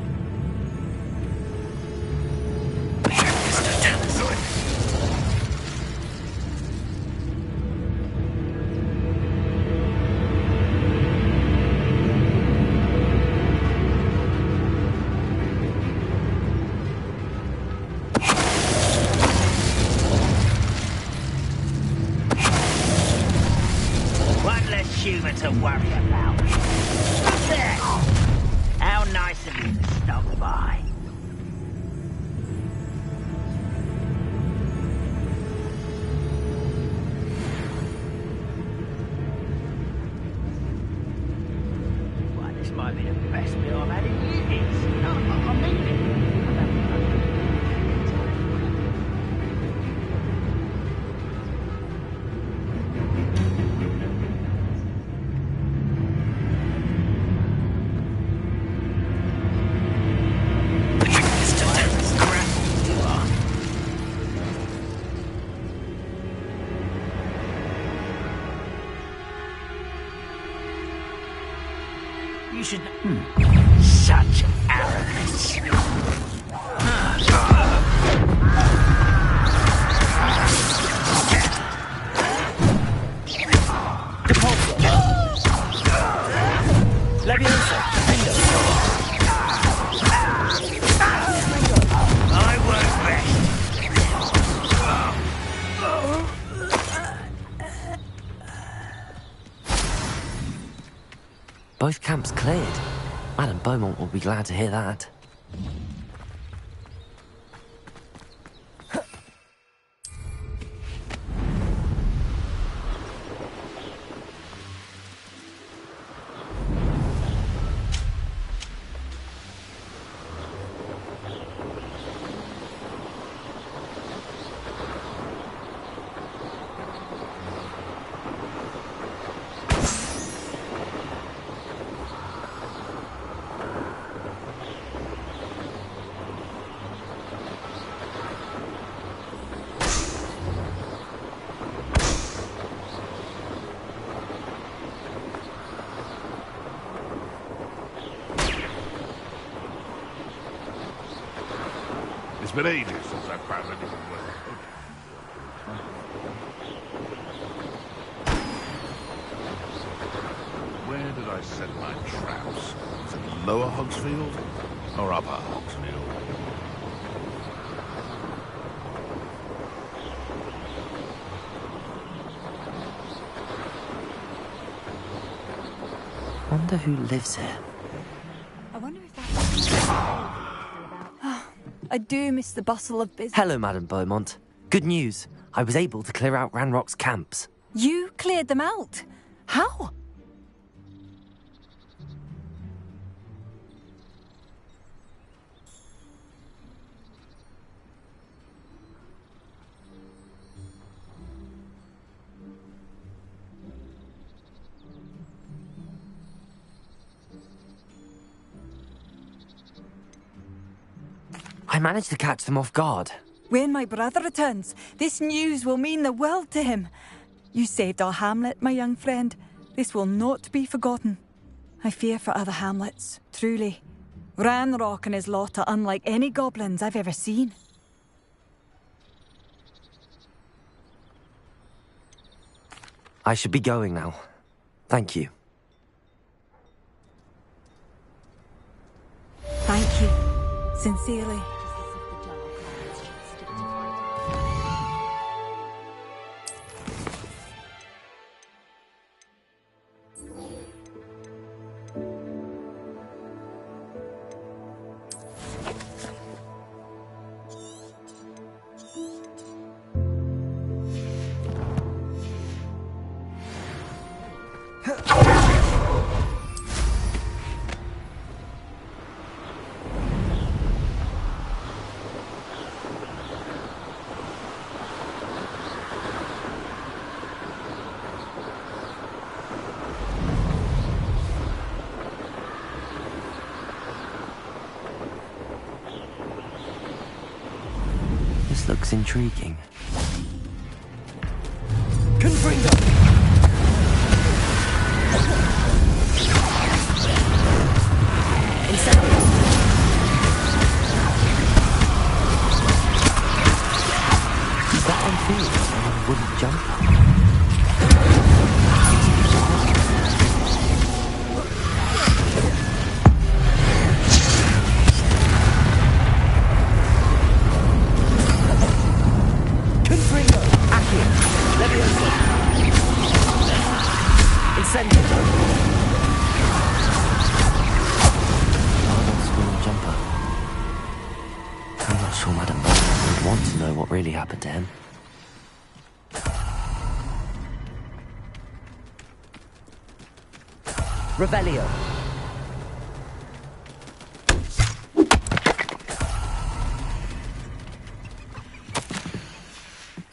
humour to worry about. There! How nice of you to stop by. Why, this might be the best meal I've had in years. No, I mean it. You should... Such arrogance. I work best. Both camps cleared. Madame Beaumont will be glad to hear that. It's been ages since I've found anything worth it. Where did I set my traps? Is it Lower Hogsfield or Upper Hogsfield? Wonder who lives here. I wonder if that's... I do miss the bustle of business. Hello, Madame Beaumont. Good news. I was able to clear out Ranrock's camps. You cleared them out? How? I managed to catch them off guard. When my brother returns, this news will mean the world to him. You saved our hamlet, my young friend. This will not be forgotten. I fear for other hamlets, truly. Ranrock and his lot are unlike any goblins I've ever seen. I should be going now. Thank you. Thank you. Sincerely. This looks intriguing. Confringo! Incendio! That on field, someone wouldn't jump. Confringo! Accio! Leviosa! really happened to him. Revelio.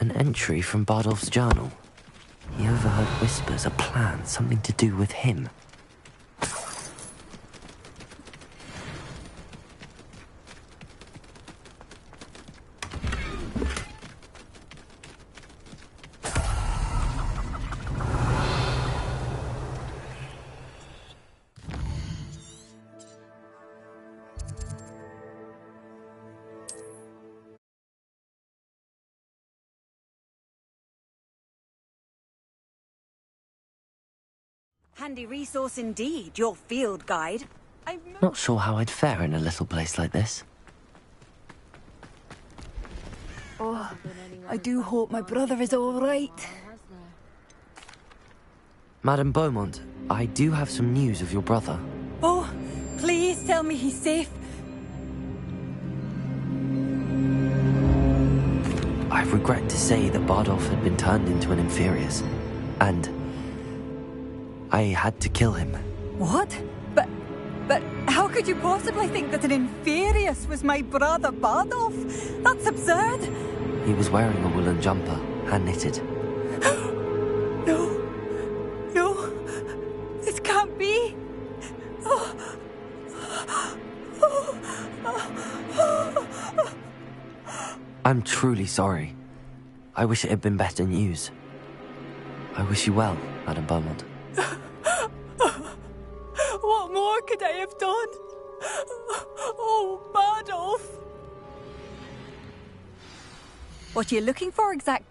An entry from Bardolph's journal. He overheard whispers, a plan, something to do with him. Handy resource indeed, your field guide. Not sure how I'd fare in a little place like this. Oh, I do hope my brother is all right. Madame Beaumont, I do have some news of your brother. Oh, please tell me he's safe. I regret to say that Bardolph had been turned into an Inferius, and I had to kill him. What? But how could you possibly think that an Inferius was my brother Bardolph? That's absurd. He was wearing a woolen jumper, hand-knitted. No, this can't be. I'm truly sorry. I wish it had been better news. I wish you well, Madame Beaumont. What more could I have done? Oh, Bardolph. What are you looking for exactly?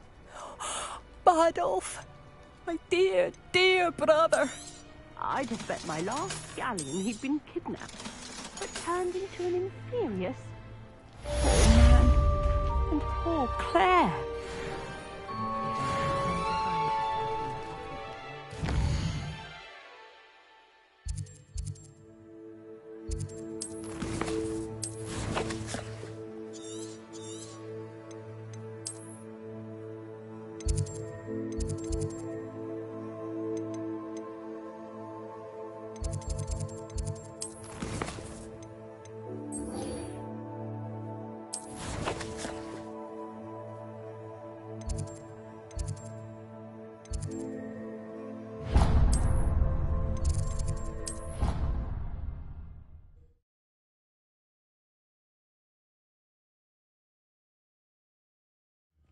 Bardolph. My dear, dear brother. I'd have bet my last galleon he'd been kidnapped, but turned into an Inferius. Poor man. And poor Claire.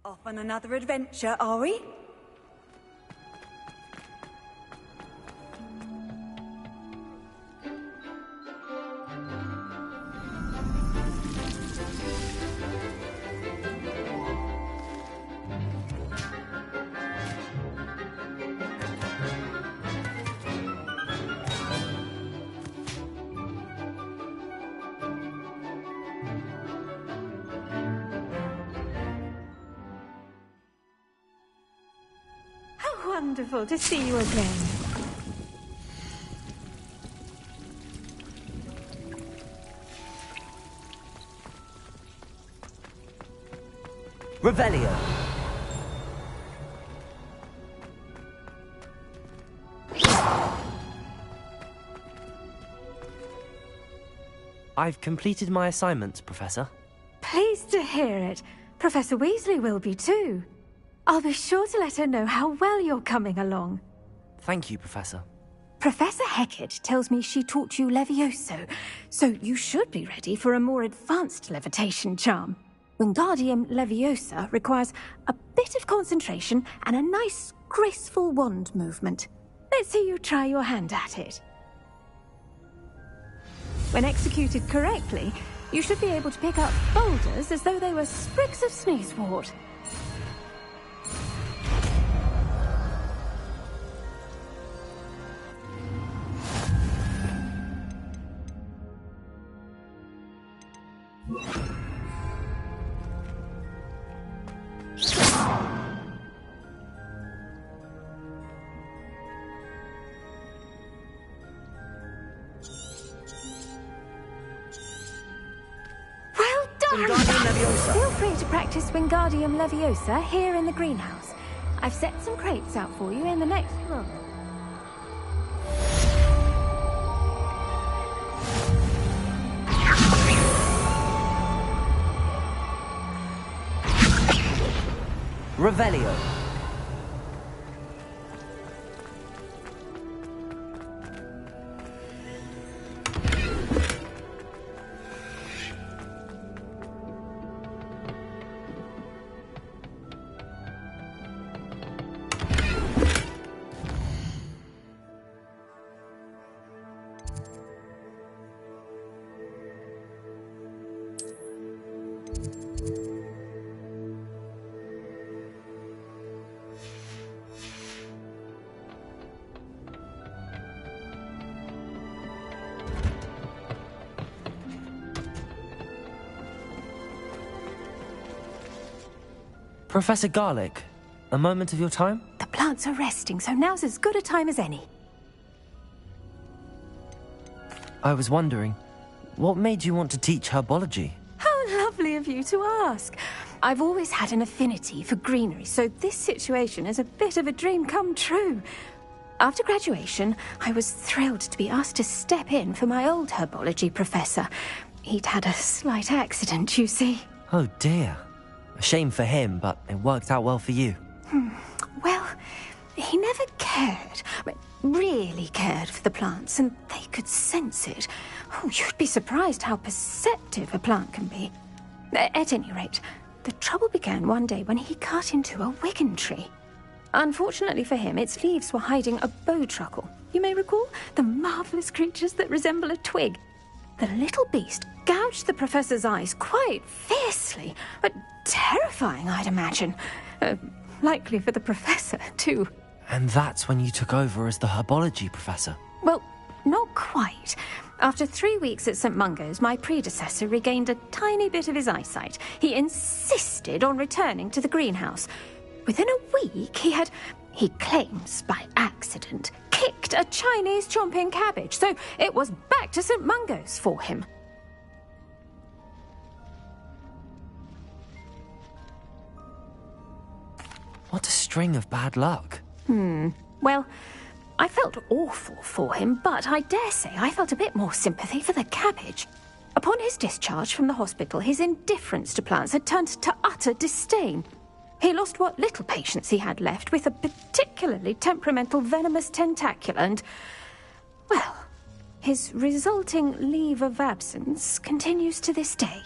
Off on another adventure, are we? Wonderful to see you again. Revelio. I've completed my assignments, Professor. Pleased to hear it. Professor Weasley will be too. I'll be sure to let her know how well you're coming along. Thank you, Professor. Professor Hecat tells me she taught you Levioso, so you should be ready for a more advanced levitation charm. Wingardium Leviosa requires a bit of concentration and a nice, graceful wand movement. Let's see you try your hand at it. When executed correctly, you should be able to pick up boulders as though they were sprigs of sneezewort. Well Wingardium Leviosa. Feel free to practice Wingardium Leviosa here in the greenhouse. I've set some crates out for you in the next room. Revelio. Professor Garlic, a moment of your time? The plants are resting, so now's as good a time as any. I was wondering, what made you want to teach herbology? How lovely of you to ask. I've always had an affinity for greenery, so this situation is a bit of a dream come true. After graduation, I was thrilled to be asked to step in for my old herbology professor. He'd had a slight accident, you see. Oh dear. A shame for him, but it worked out well for you. Well, he never really cared for the plants, and they could sense it. Oh, you'd be surprised how perceptive a plant can be. At any rate, the trouble began one day when he cut into a wigan tree. Unfortunately for him, its leaves were hiding a bowtruckle. You may recall the marvellous creatures that resemble a twig. The little beast gouged the professor's eyes quite fiercely, but terrifying, I'd imagine. Likely for the professor, too. And that's when you took over as the herbology professor? Well, not quite. After 3 weeks at St. Mungo's, my predecessor regained a tiny bit of his eyesight. He insisted on returning to the greenhouse. Within a week, he claims by accident, kicked a Chinese chomping cabbage, so it was back to St. Mungo's for him. What a string of bad luck. Well, I felt awful for him, but I dare say I felt a bit more sympathy for the cabbage. Upon his discharge from the hospital, his indifference to plants had turned to utter disdain. He lost what little patience he had left with a particularly temperamental venomous tentacula and, well, his resulting leave of absence continues to this day.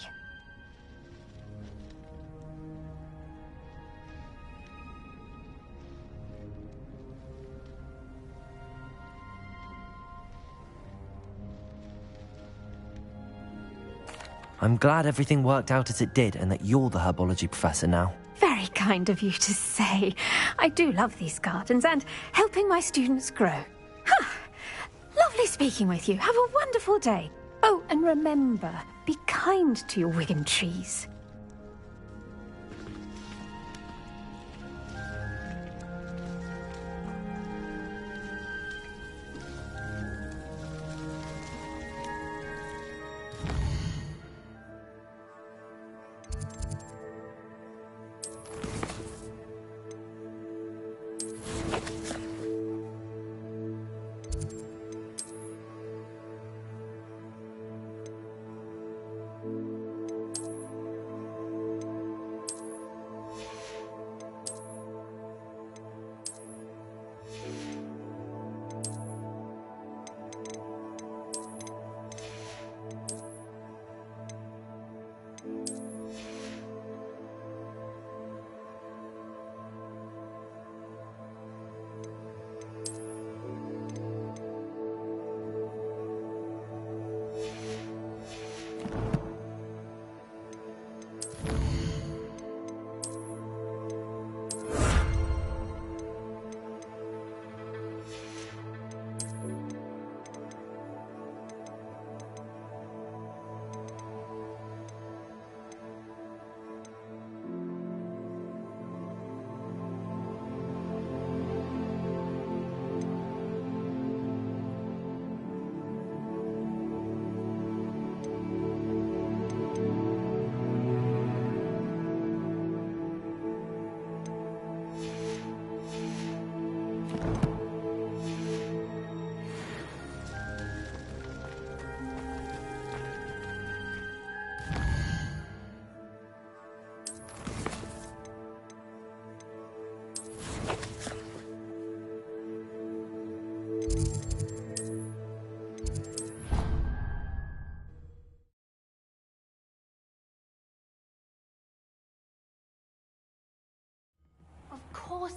I'm glad everything worked out as it did and that you're the herbology professor now. Very kind of you to say. I do love these gardens and helping my students grow. Lovely speaking with you. Have a wonderful day. Oh, and remember, be kind to your wigan trees.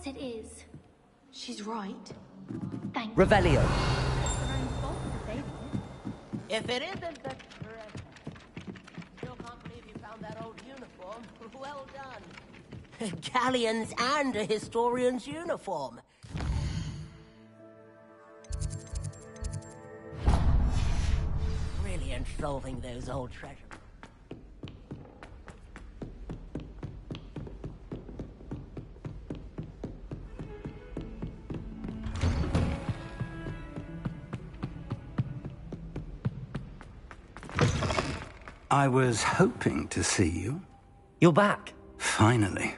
course it is. She's right. Thank Revelio. If it isn't the still can't believe you found that old uniform. Well done. Galleon's and a historian's uniform. Brilliant solving those old treasures. I was hoping to see you. You're back. Finally.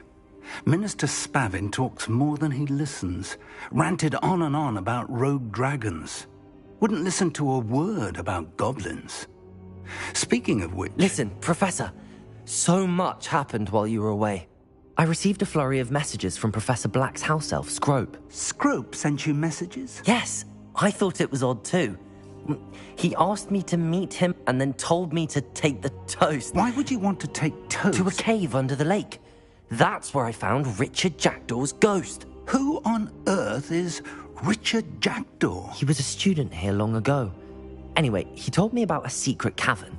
Minister Spavin talks more than he listens. Ranted on and on about rogue dragons. Wouldn't listen to a word about goblins. Speaking of which... Listen, Professor. So much happened while you were away. I received a flurry of messages from Professor Black's house elf, Scrope. Scrope sent you messages? Yes. I thought it was odd too. He asked me to meet him and then told me to take the toast. Why would you want to take toast? To a cave under the lake. That's where I found Richard Jackdaw's ghost. Who on earth is Richard Jackdaw? He was a student here long ago. Anyway, he told me about a secret cavern.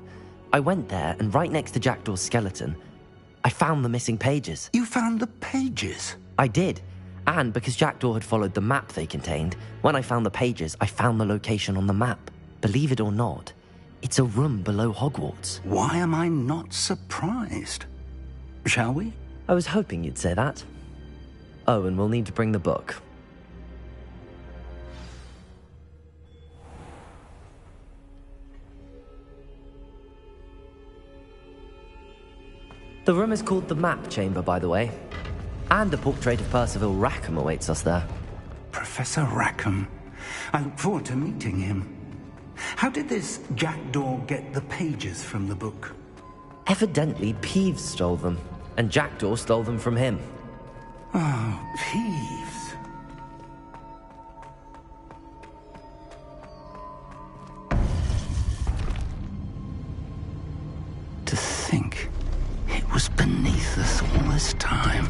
I went there, and right next to Jackdaw's skeleton, I found the missing pages. You found the pages? I did. And because Jackdaw had followed the map they contained, when I found the pages, I found the location on the map. Believe it or not, it's a room below Hogwarts. Why am I not surprised? Shall we? I was hoping you'd say that. Oh, and we'll need to bring the book. The room is called the Map Chamber, by the way. And a portrait of Percival Rackham awaits us there. Professor Rackham. I look forward to meeting him. How did this Jackdaw get the pages from the book? Evidently, Peeves stole them, and Jackdaw stole them from him. Oh, Peeves. To think it was beneath us all this time.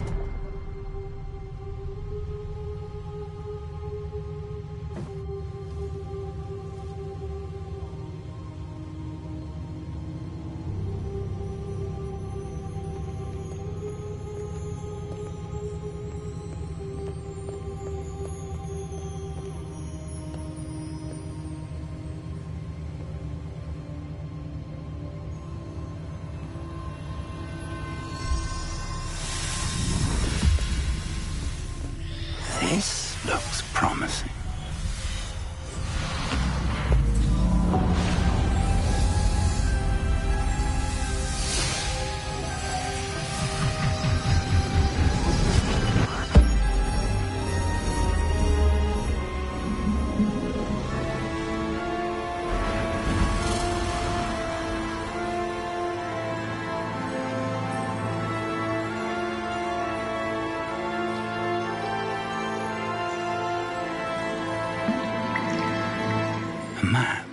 This looks promising. Map.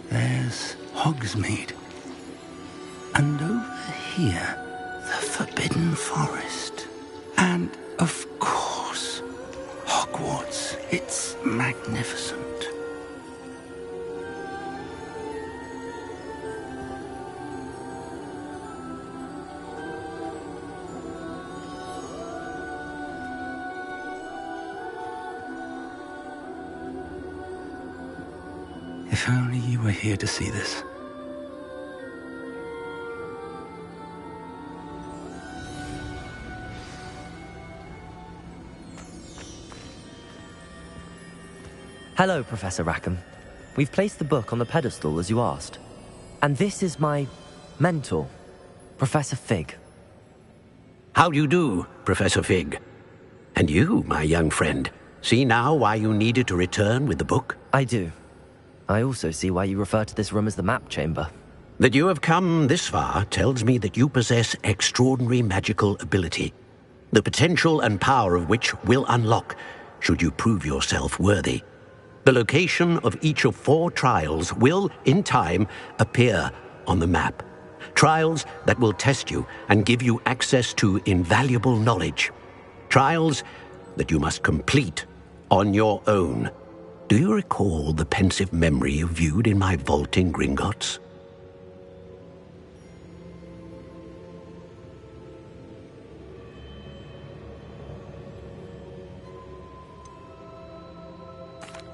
There's Hogsmeade. And over here, the Forbidden Forest. And, of course, Hogwarts. It's magnificent. If only you were here to see this. Hello, Professor Rackham. We've placed the book on the pedestal as you asked. And this is my mentor, Professor Fig. How do you do, Professor Fig? And you, my young friend, see now why you needed to return with the book? I do. I also see why you refer to this room as the Map Chamber. That you have come this far tells me that you possess extraordinary magical ability, the potential and power of which will unlock should you prove yourself worthy. The location of each of 4 trials will, in time, appear on the map. Trials that will test you and give you access to invaluable knowledge. Trials that you must complete on your own. Do you recall the pensive memory you viewed in my vault in Gringotts?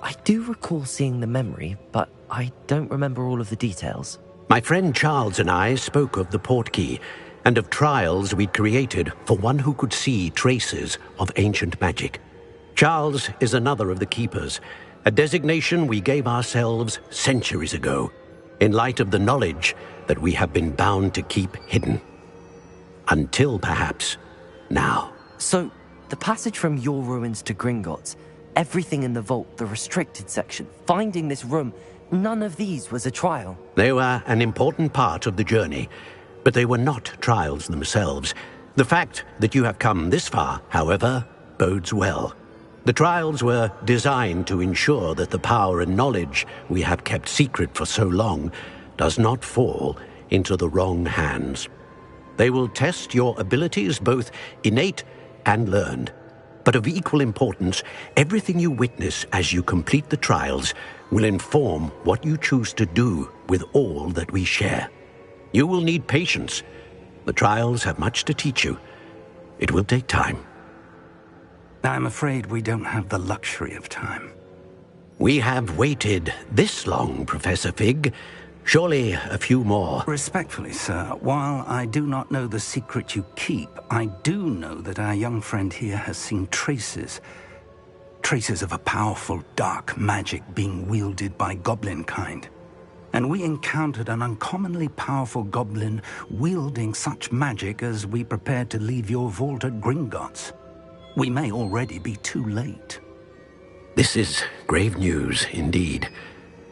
I do recall seeing the memory, but I don't remember all of the details. My friend Charles and I spoke of the portkey and of trials we'd created for one who could see traces of ancient magic. Charles is another of the keepers, a designation we gave ourselves centuries ago, in light of the knowledge that we have been bound to keep hidden. Until, perhaps, now. So, the passage from your ruins to Gringotts, everything in the vault, the restricted section, finding this room, none of these was a trial. They were an important part of the journey, but they were not trials themselves. The fact that you have come this far, however, bodes well. The trials were designed to ensure that the power and knowledge we have kept secret for so long does not fall into the wrong hands. They will test your abilities, both innate and learned. But of equal importance, everything you witness as you complete the trials will inform what you choose to do with all that we share. You will need patience. The trials have much to teach you. It will take time. I'm afraid we don't have the luxury of time. We have waited this long, Professor Fig. Surely a few more. Respectfully, sir, while I do not know the secret you keep, I do know that our young friend here has seen traces of a powerful dark magic being wielded by goblin kind. And we encountered an uncommonly powerful goblin wielding such magic as we prepared to leave your vault at Gringotts. We may already be too late. This is grave news indeed.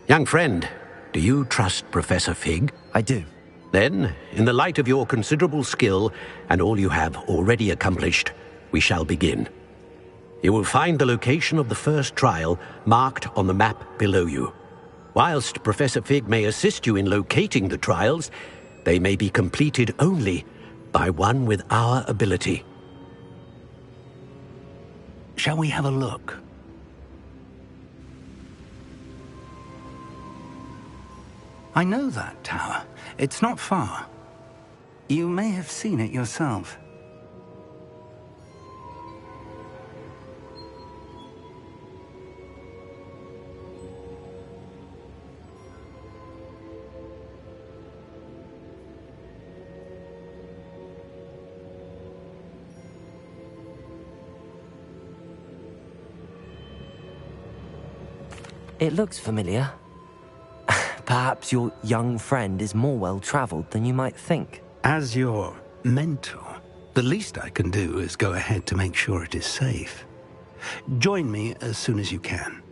Young friend, do you trust Professor Fig? I do. Then, in the light of your considerable skill and all you have already accomplished, we shall begin. You will find the location of the first trial marked on the map below you. Whilst Professor Fig may assist you in locating the trials, they may be completed only by one with our ability. Shall we have a look? I know that tower. It's not far. You may have seen it yourself. It looks familiar. Perhaps your young friend is more well-traveled than you might think. As your mentor, the least I can do is go ahead to make sure it is safe. Join me as soon as you can.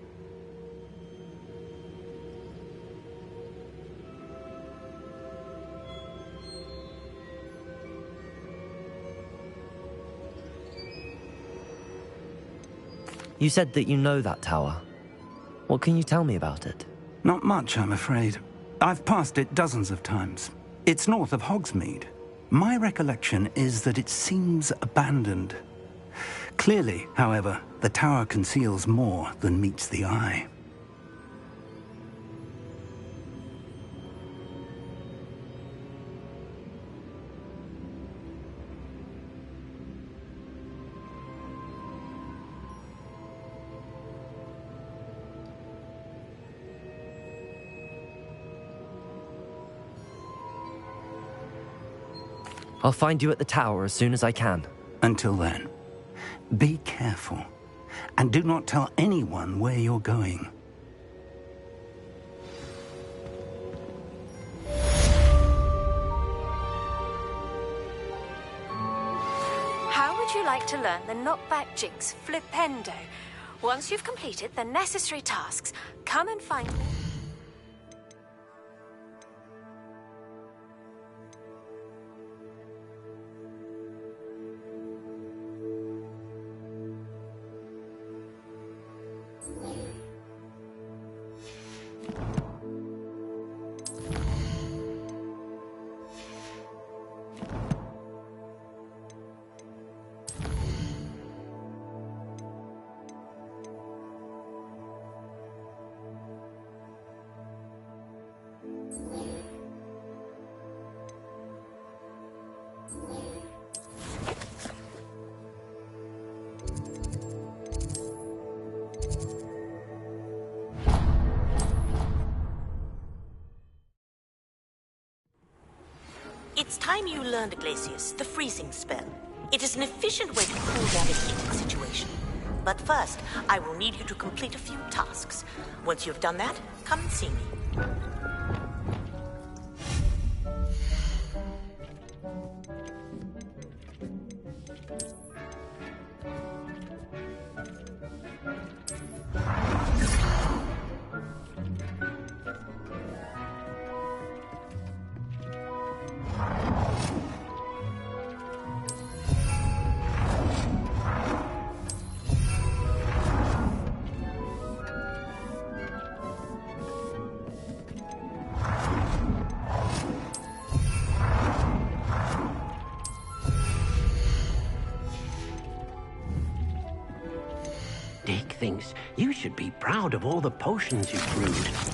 You said that you know that tower. What can you tell me about it? Not much, I'm afraid. I've passed it dozens of times. It's north of Hogsmeade. My recollection is that it seems abandoned. Clearly, however, the tower conceals more than meets the eye. I'll find you at the tower as soon as I can. Until then, be careful, and do not tell anyone where you're going. How would you like to learn the knockback jigs flipendo? Once you've completed the necessary tasks, come and find me. It's time you learned, Glacius, the freezing spell. It is an efficient way to cool down a heated situation. But first, I will need you to complete a few tasks. Once you've done that, come and see me. Dick thinks you should be proud of all the potions you've brewed.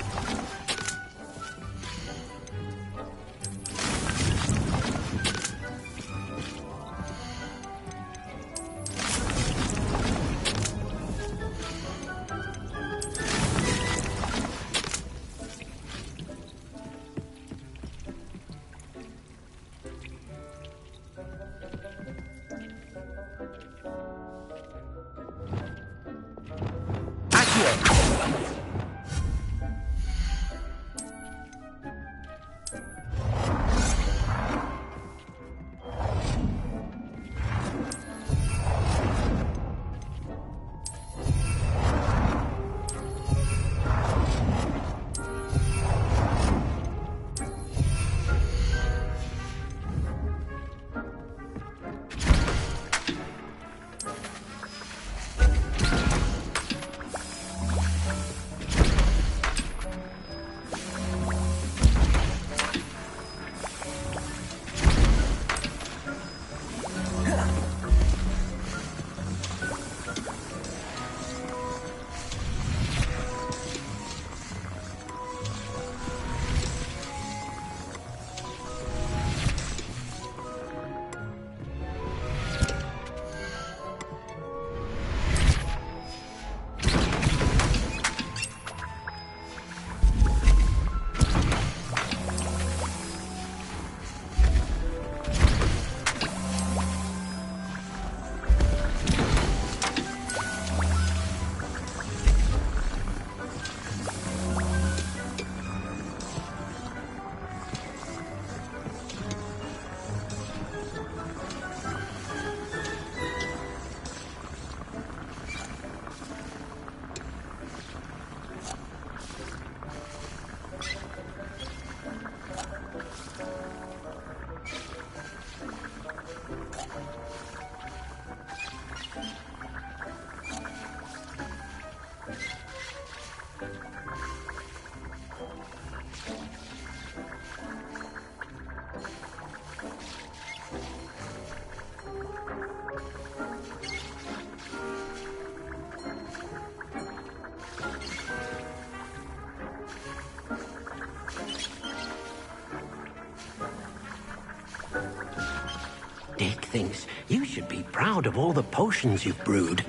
Dick thinks you should be proud of all the potions you've brewed.